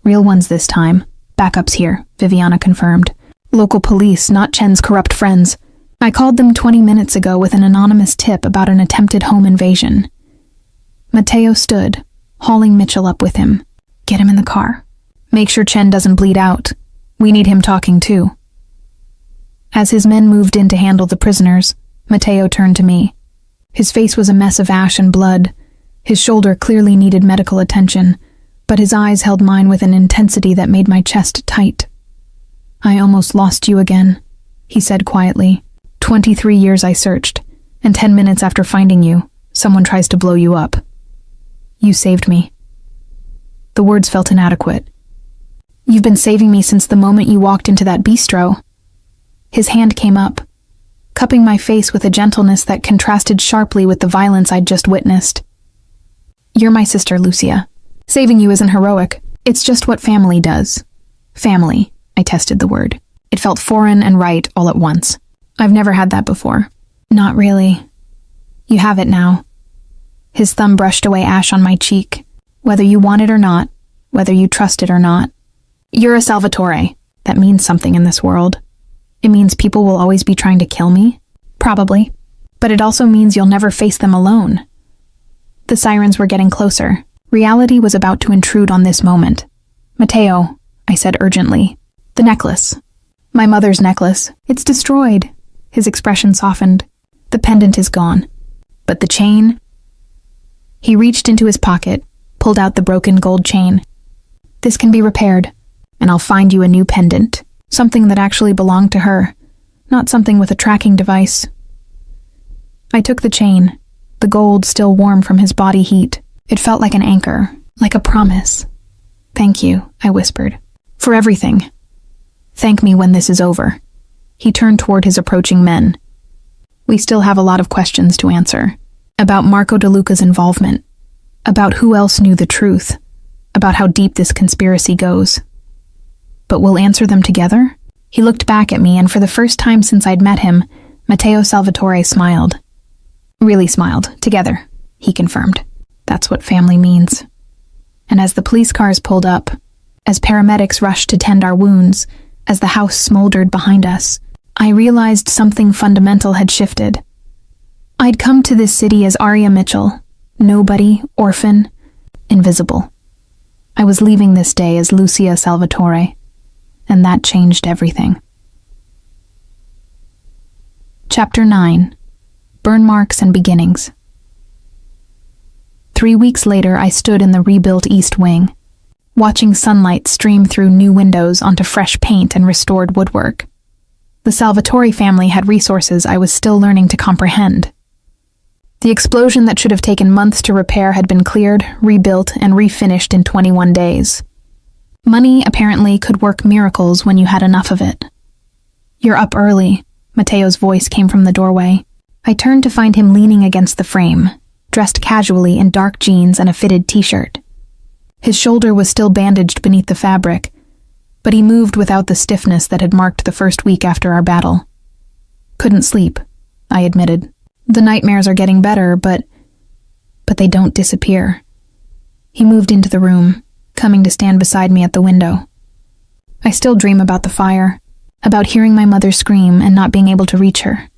Real ones this time. Backup's here, Viviana confirmed. Local police, not Chen's corrupt friends. I called them 20 minutes ago with an anonymous tip about an attempted home invasion. Mateo stood, hauling Mitchell up with him. Get him in the car. Make sure Chen doesn't bleed out. We need him talking too. As his men moved in to handle the prisoners, Mateo turned to me. His face was a mess of ash and blood. His shoulder clearly needed medical attention, but his eyes held mine with an intensity that made my chest tight. I almost lost you again, he said quietly. 23 years I searched, and 10 minutes after finding you, someone tries to blow you up. You saved me. The words felt inadequate. You've been saving me since the moment you walked into that bistro. His hand came up, cupping my face with a gentleness that contrasted sharply with the violence I'd just witnessed. You're my sister, Lucia. Saving you isn't heroic. It's just what family does. Family, I tested the word. It felt foreign and right all at once. I've never had that before. Not really. You have it now. His thumb brushed away ash on my cheek. Whether you want it or not, whether you trust it or not. You're a Salvatore. That means something in this world. It means people will always be trying to kill me. Probably. But it also means you'll never face them alone. The sirens were getting closer. Reality was about to intrude on this moment. Mateo, I said urgently. The necklace. My mother's necklace. It's destroyed. His expression softened. The pendant is gone. But the chain? He reached into his pocket, pulled out the broken gold chain. This can be repaired, and I'll find you a new pendant. Something that actually belonged to her, not something with a tracking device. I took the chain, the gold still warm from his body heat. It felt like an anchor, like a promise. "Thank you," I whispered. "For everything. Thank me when this is over." He turned toward his approaching men. "We still have a lot of questions to answer. About Marco De Luca's involvement. About who else knew the truth. About how deep this conspiracy goes. But we'll answer them together?" He looked back at me, and for the first time since I'd met him, Matteo Salvatore smiled. "Really smiled. Together," he confirmed. "That's what family means." And as the police cars pulled up, as paramedics rushed to tend our wounds, as the house smoldered behind us, I realized something fundamental had shifted. I'd come to this city as Aria Mitchell, nobody, orphan, invisible. I was leaving this day as Lucia Salvatore, and that changed everything. Chapter 9. Burn Marks and Beginnings. 3 weeks later, I stood in the rebuilt East Wing, watching sunlight stream through new windows onto fresh paint and restored woodwork. The Salvatore family had resources I was still learning to comprehend. The explosion that should have taken months to repair had been cleared, rebuilt, and refinished in 21 days. Money, apparently, could work miracles when you had enough of it. "You're up early," Matteo's voice came from the doorway. I turned to find him leaning against the frame, dressed casually in dark jeans and a fitted t-shirt. His shoulder was still bandaged beneath the fabric, but he moved without the stiffness that had marked the first week after our battle. "Couldn't sleep," I admitted. "The nightmares are getting better, but they don't disappear." He moved into the room, coming to stand beside me at the window. "I still dream about the fire, about hearing my mother scream and not being able to reach her."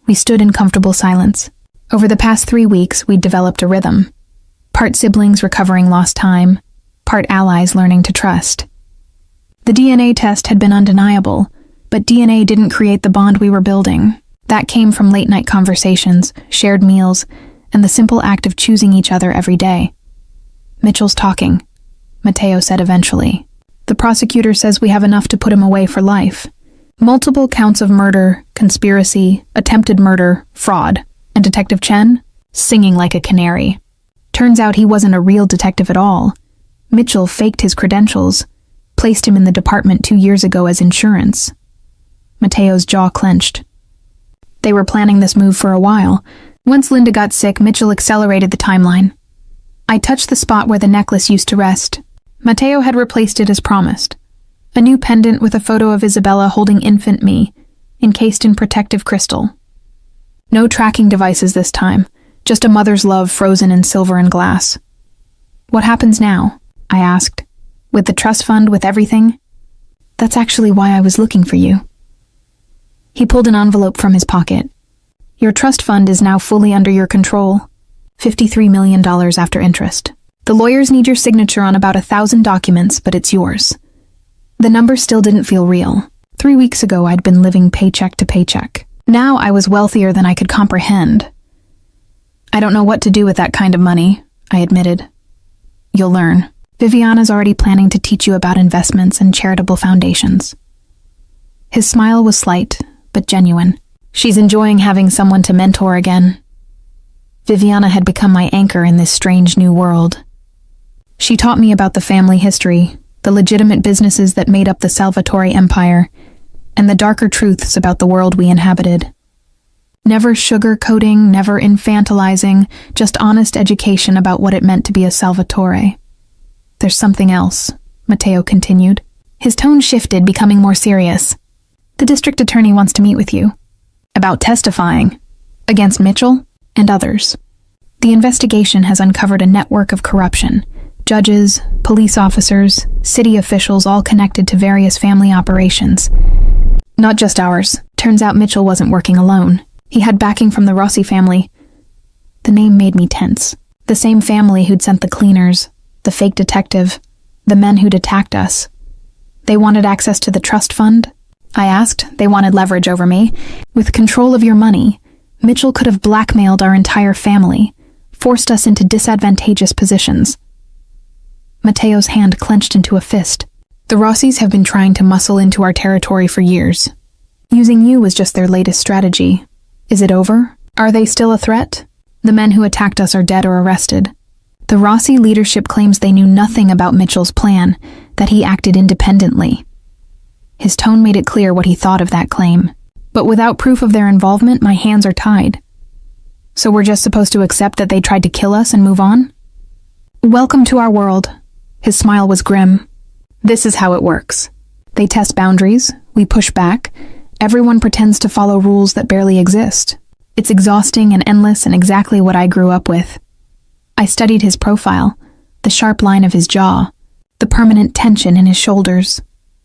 We stood in comfortable silence. Over the past 3 weeks, we'd developed a rhythm. Part siblings recovering lost time, part allies learning to trust. The DNA test had been undeniable, but DNA didn't create the bond we were building. That came from late-night conversations, shared meals, and the simple act of choosing each other every day. "Mitchell's talking," Matteo said eventually. "The prosecutor says we have enough to put him away for life. Multiple counts of murder, conspiracy, attempted murder, fraud. And Detective Chen? Singing like a canary. Turns out he wasn't a real detective at all. Mitchell faked his credentials, placed him in the department 2 years ago as insurance." Matteo's jaw clenched. "They were planning this move for a while. Once Linda got sick, Mitchell accelerated the timeline. I touched the spot where the necklace used to rest. Matteo had replaced it as promised. A new pendant with a photo of Isabella holding infant me, encased in protective crystal. No tracking devices this time, just a mother's love frozen in silver and glass. "What happens now?" I asked. "With the trust fund, with everything?" "That's actually why I was looking for you." He pulled an envelope from his pocket. "Your trust fund is now fully under your control. $53 million after interest. The lawyers need your signature on about 1,000 documents, but it's yours." The number still didn't feel real. 3 weeks ago, I'd been living paycheck to paycheck. Now I was wealthier than I could comprehend. "I don't know what to do with that kind of money," I admitted. "You'll learn. Viviana's already planning to teach you about investments and charitable foundations." His smile was slight, but genuine. "She's enjoying having someone to mentor again." Viviana had become my anchor in this strange new world. She taught me about the family history, the legitimate businesses that made up the Salvatore empire, and the darker truths about the world we inhabited. Never sugar-coating, never infantilizing, just honest education about what it meant to be a Salvatore. "There's something else," Matteo continued. His tone shifted, becoming more serious. "The district attorney wants to meet with you. About testifying. Against Mitchell and others. The investigation has uncovered a network of corruption. Judges, police officers, city officials, all connected to various family operations. Not just ours. Turns out Mitchell wasn't working alone. He had backing from the Rossi family." The name made me tense. The same family who'd sent the cleaners, the fake detective, the men who'd attacked us. "They wanted access to the trust fund?" I asked. "They wanted leverage over me. With control of your money, Mitchell could have blackmailed our entire family, forced us into disadvantageous positions." Matteo's hand clenched into a fist. "The Rossis have been trying to muscle into our territory for years. Using you was just their latest strategy. Is it over? Are they still a threat?" The men who attacked us are dead or arrested. The Rossi leadership claims they knew nothing about Mitchell's plan, that he acted independently. His tone made it clear what he thought of that claim. But without proof of their involvement, my hands are tied. So we're just supposed to accept that they tried to kill us and move on? Welcome to our world. His smile was grim. This is how it works. They test boundaries, we push back, everyone pretends to follow rules that barely exist. It's exhausting and endless and exactly what I grew up with. I studied his profile, the sharp line of his jaw, the permanent tension in his shoulders,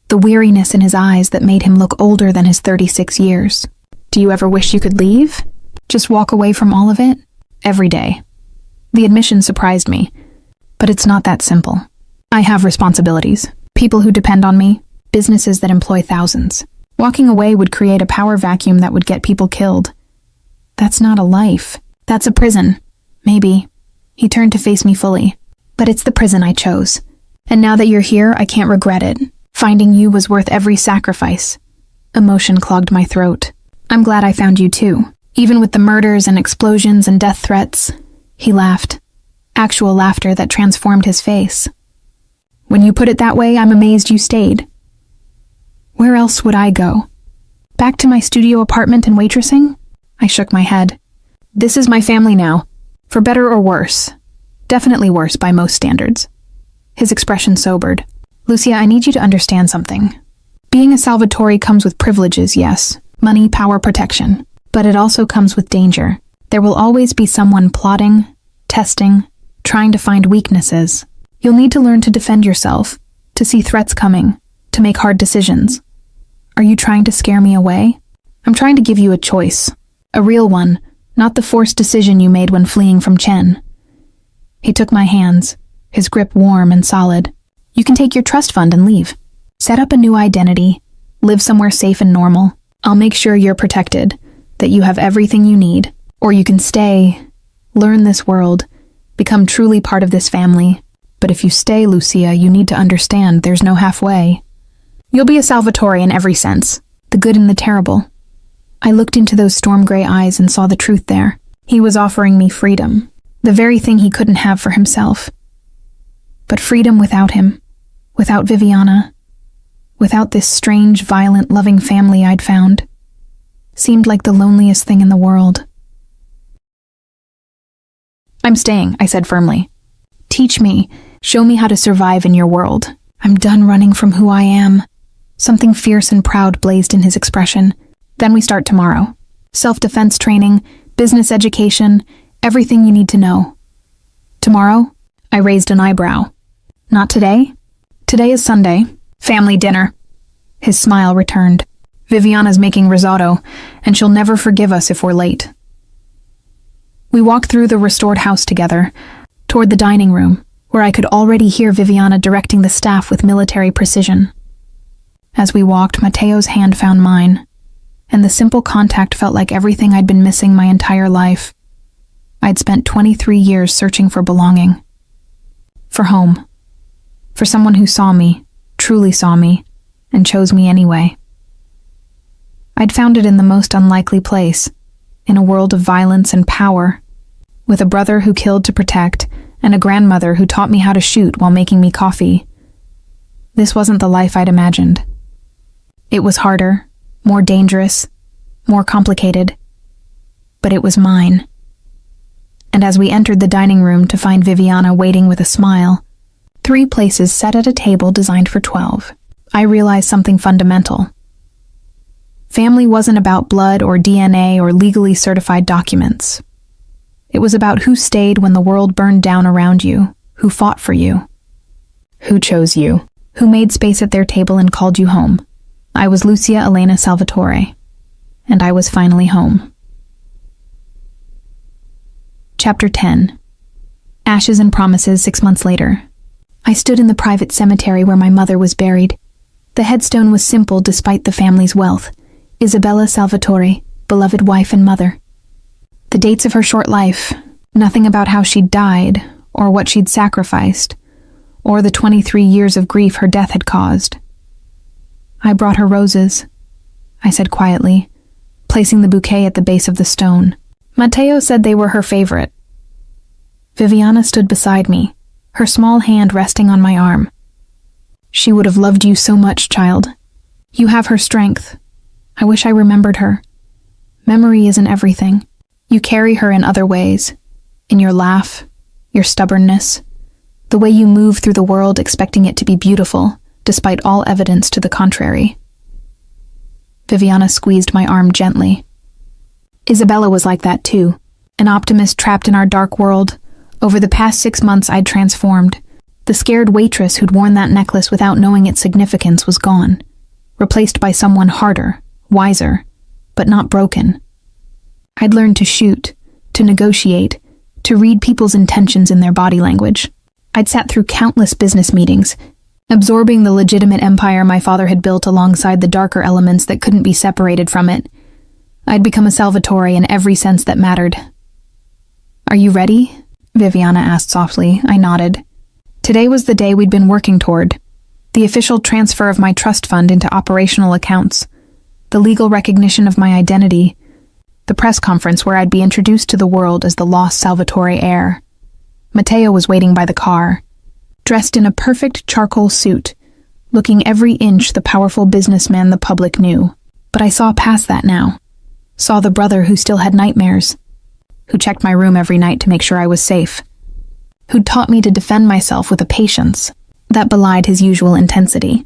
the weariness in his eyes that made him look older than his 36 years. Do you ever wish you could leave? Just walk away from all of it? Every day. The admission surprised me, but it's not that simple. I have responsibilities, people who depend on me, businesses that employ thousands. Walking away would create a power vacuum that would get people killed. That's not a life. That's a prison. Maybe. He turned to face me fully. But it's the prison I chose. And now that you're here, I can't regret it. Finding you was worth every sacrifice. Emotion clogged my throat. I'm glad I found you too. Even with the murders and explosions and death threats. He laughed. Actual laughter that transformed his face. When you put it that way, I'm amazed you stayed. Where else would I go? Back to my studio apartment and waitressing? I shook my head. This is my family now. For better or worse. Definitely worse by most standards. His expression sobered. Lucia, I need you to understand something. Being a Salvatore comes with privileges, yes. Money, power, protection. But it also comes with danger. There will always be someone plotting, testing, trying to find weaknesses. You'll need to learn to defend yourself, to see threats coming, to make hard decisions. Are you trying to scare me away? I'm trying to give you a choice. A real one, not the forced decision you made when fleeing from Chen. He took my hands, his grip warm and solid. You can take your trust fund and leave. Set up a new identity, live somewhere safe and normal. I'll make sure you're protected, that you have everything you need. Or you can stay, learn this world, become truly part of this family. But if you stay, Lucia, you need to understand there's no halfway. You'll be a Salvatore in every sense, the good and the terrible. I looked into those storm-gray eyes and saw the truth there. He was offering me freedom, the very thing he couldn't have for himself. But freedom without him, without Viviana, without this strange, violent, loving family I'd found, seemed like the loneliest thing in the world. I'm staying, I said firmly. Teach me, show me how to survive in your world. I'm done running from who I am. Something fierce and proud blazed in his expression. Then we start tomorrow. Self-defense training, business education, everything you need to know. Tomorrow? I raised an eyebrow. Not today? Today is Sunday. Family dinner. His smile returned. Viviana's making risotto, and she'll never forgive us if we're late. We walked through the restored house together, toward the dining room, where I could already hear Viviana directing the staff with military precision. As we walked, Matteo's hand found mine, and the simple contact felt like everything I'd been missing my entire life. I'd spent 23 years searching for belonging. For home. For someone who saw me, truly saw me, and chose me anyway. I'd found it in the most unlikely place, in a world of violence and power, with a brother who killed to protect, and a grandmother who taught me how to shoot while making me coffee. This wasn't the life I'd imagined. It was harder, more dangerous, more complicated, but it was mine. And as we entered the dining room to find Viviana waiting with a smile, 3 places set at a table designed for 12, I realized something fundamental. Family wasn't about blood or DNA or legally certified documents. It was about who stayed when the world burned down around you, who fought for you, who chose you, who made space at their table and called you home. I was Lucia Elena Salvatore, and I was finally home. Chapter 10. Ashes and Promises 6 months later. I stood in the private cemetery where my mother was buried. The headstone was simple despite the family's wealth. Isabella Salvatore, beloved wife and mother. The dates of her short life, nothing about how she'd died, or what she'd sacrificed, or the 23 years of grief her death had caused. I brought her roses, I said quietly, placing the bouquet at the base of the stone. Matteo said they were her favorite. Viviana stood beside me, her small hand resting on my arm. She would have loved you so much, child. You have her strength. I wish I remembered her. Memory isn't everything. You carry her in other ways. In your laugh, your stubbornness, the way you move through the world expecting it to be beautiful, despite all evidence to the contrary. Viviana squeezed my arm gently. Isabella was like that too, an optimist trapped in our dark world. Over the past 6 months I'd transformed. The scared waitress who'd worn that necklace without knowing its significance was gone, replaced by someone harder, wiser, but not broken. I'd learned to shoot, to negotiate, to read people's intentions in their body language. I'd sat through countless business meetings, absorbing the legitimate empire my father had built alongside the darker elements that couldn't be separated from it. I'd become a Salvatore in every sense that mattered. "Are you ready?" Viviana asked softly. I nodded. Today was the day we'd been working toward. The official transfer of my trust fund into operational accounts, the legal recognition of my identity, the press conference where I'd be introduced to the world as the lost Salvatore heir. Matteo was waiting by the car, dressed in a perfect charcoal suit, looking every inch the powerful businessman the public knew. But I saw past that now. Saw the brother who still had nightmares, who checked my room every night to make sure I was safe, who'd taught me to defend myself with a patience that belied his usual intensity.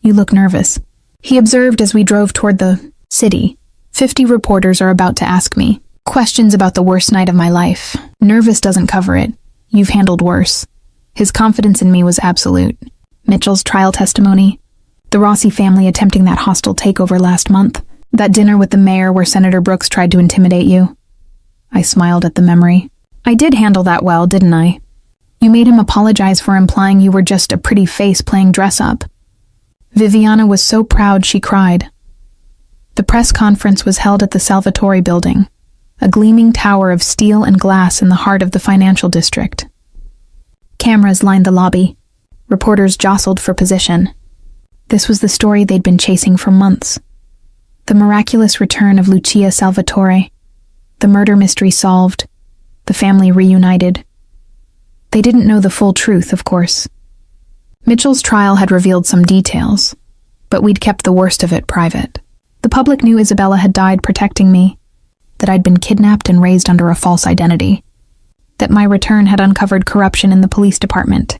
"You look nervous," he observed as we drove toward the city. 50 reporters are about to ask me questions about the worst night of my life. Nervous doesn't cover it. You've handled worse. His confidence in me was absolute. Mitchell's trial testimony, the Rossi family attempting that hostile takeover last month, that dinner with the mayor where Senator Brooks tried to intimidate you. I smiled at the memory. I did handle that well, didn't I? You made him apologize for implying you were just a pretty face playing dress-up. Viviana was so proud she cried. The press conference was held at the Salvatore building, a gleaming tower of steel and glass in the heart of the financial district. Cameras lined the lobby. Reporters jostled for position. This was the story they'd been chasing for months. The miraculous return of Lucia Salvatore, the murder mystery solved, the family reunited. They didn't know the full truth, of course. Mitchell's trial had revealed some details, but we'd kept the worst of it private. The public knew Isabella had died protecting me, that I'd been kidnapped and raised under a false identity, that my return had uncovered corruption in the police department.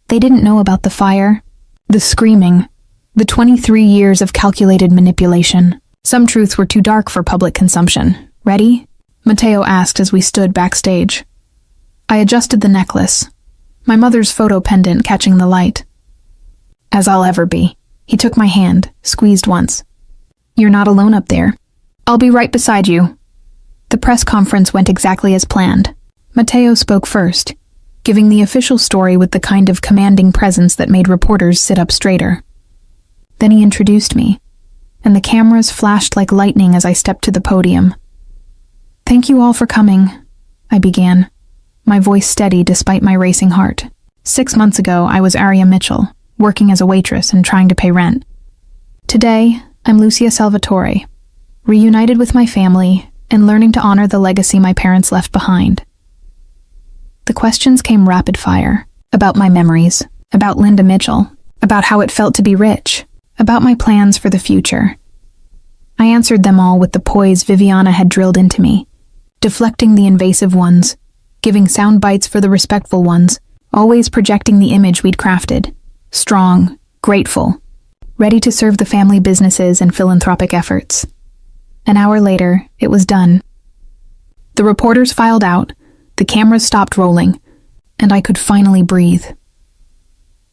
They didn't know about the fire, the screaming, the 23 years of calculated manipulation. Some truths were too dark for public consumption. "Ready?" Matteo asked as we stood backstage. I adjusted the necklace, my mother's photo pendant catching the light. "As I'll ever be." He took my hand, squeezed once. "You're not alone up there. I'll be right beside you." The press conference went exactly as planned. Matteo spoke first, giving the official story with the kind of commanding presence that made reporters sit up straighter. Then he introduced me, and the cameras flashed like lightning as I stepped to the podium. "Thank you all for coming," I began, my voice steady despite my racing heart. 6 months ago, I was Aria Mitchell, working as a waitress and trying to pay rent. Today, I'm Lucia Salvatore, reunited with my family and learning to honor the legacy my parents left behind. The questions came rapid fire, about my memories, about Linda Mitchell, about how it felt to be rich, about my plans for the future. I answered them all with the poise Viviana had drilled into me, deflecting the invasive ones, giving sound bites for the respectful ones, always projecting the image we'd crafted, strong, grateful, ready to serve the family businesses and philanthropic efforts. An hour later, it was done. The reporters filed out, the cameras stopped rolling, and I could finally breathe.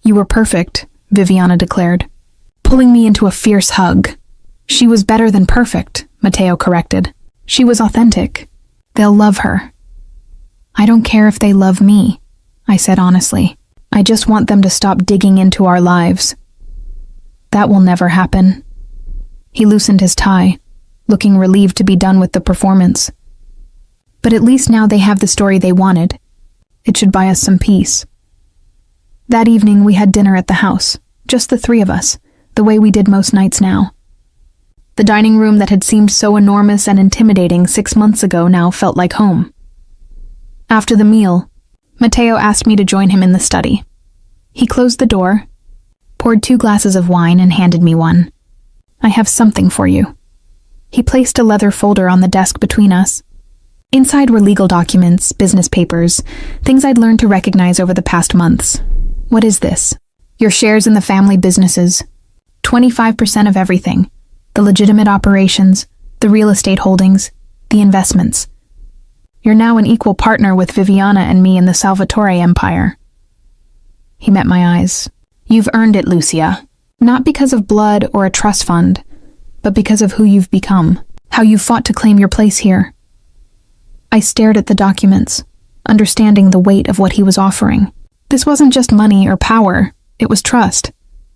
"You were perfect," Viviana declared, pulling me into a fierce hug. "She was better than perfect," Matteo corrected. "She was authentic. They'll love her." "I don't care if they love me," I said honestly. "I just want them to stop digging into our lives." "That will never happen." He loosened his tie, looking relieved to be done with the performance. "But at least now they have the story they wanted. It should buy us some peace." That evening we had dinner at the house, just the 3 of us, the way we did most nights now. The dining room that had seemed so enormous and intimidating 6 months ago now felt like home. After the meal, Matteo asked me to join him in the study. He closed the door, poured 2 glasses of wine, and handed me one. "I have something for you." He placed a leather folder on the desk between us. Inside were legal documents, business papers, things I'd learned to recognize over the past months. "What is this?" "Your shares in the family businesses. 25% of everything. The legitimate operations, the real estate holdings, the investments. You're now an equal partner with Viviana and me in the Salvatore empire." He met my eyes. "You've earned it, Lucia. Not because of blood or a trust fund, but because of who you've become, how you've fought to claim your place here." I stared at the documents, understanding the weight of what he was offering. This wasn't just money or power, it was trust.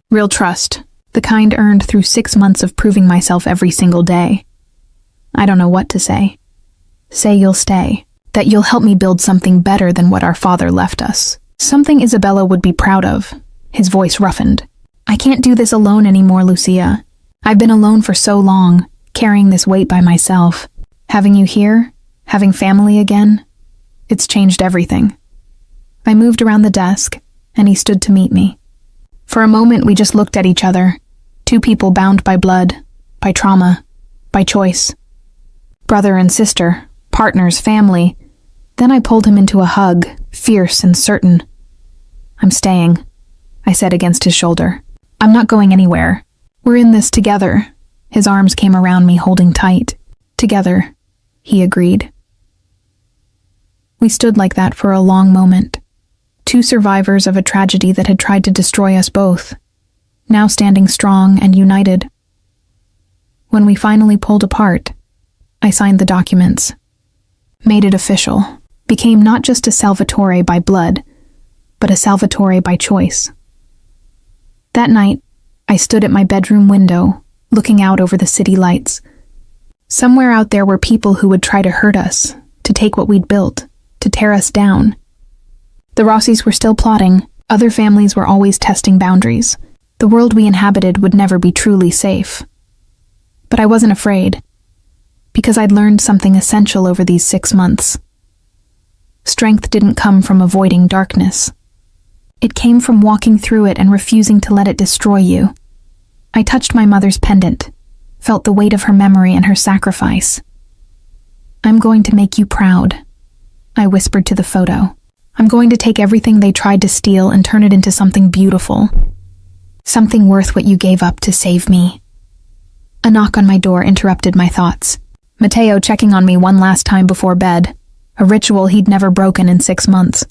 Real trust, the kind earned through 6 months of proving myself every single day. I don't know what to say. Say you'll stay, that you'll help me build something better than what our father left us. Something Isabella would be proud of. His voice roughened. "I can't do this alone anymore, Lucia. I've been alone for so long, carrying this weight by myself. Having you here, having family again, it's changed everything." I moved around the desk, and he stood to meet me. For a moment, we just looked at each other. 2 people bound by blood, by trauma, by choice. Brother and sister, partners, family. Then I pulled him into a hug, fierce and certain. "I'm staying," I said against his shoulder. "I'm not going anywhere. We're in this together." His arms came around me, holding tight. "Together," he agreed. We stood like that for a long moment. 2 survivors of a tragedy that had tried to destroy us both, now standing strong and united. When we finally pulled apart, I signed the documents, made it official, became not just a Salvatore by blood, but a Salvatore by choice. That night, I stood at my bedroom window, looking out over the city lights. Somewhere out there were people who would try to hurt us, to take what we'd built, to tear us down. The Rossis were still plotting. Other families were always testing boundaries. The world we inhabited would never be truly safe. But I wasn't afraid, because I'd learned something essential over these 6 months. Strength didn't come from avoiding darkness. It came from walking through it and refusing to let it destroy you. I touched my mother's pendant, felt the weight of her memory and her sacrifice. "I'm going to make you proud," I whispered to the photo. "I'm going to take everything they tried to steal and turn it into something beautiful. Something worth what you gave up to save me." A knock on my door interrupted my thoughts. Matteo checking on me one last time before bed, a ritual he'd never broken in 6 months.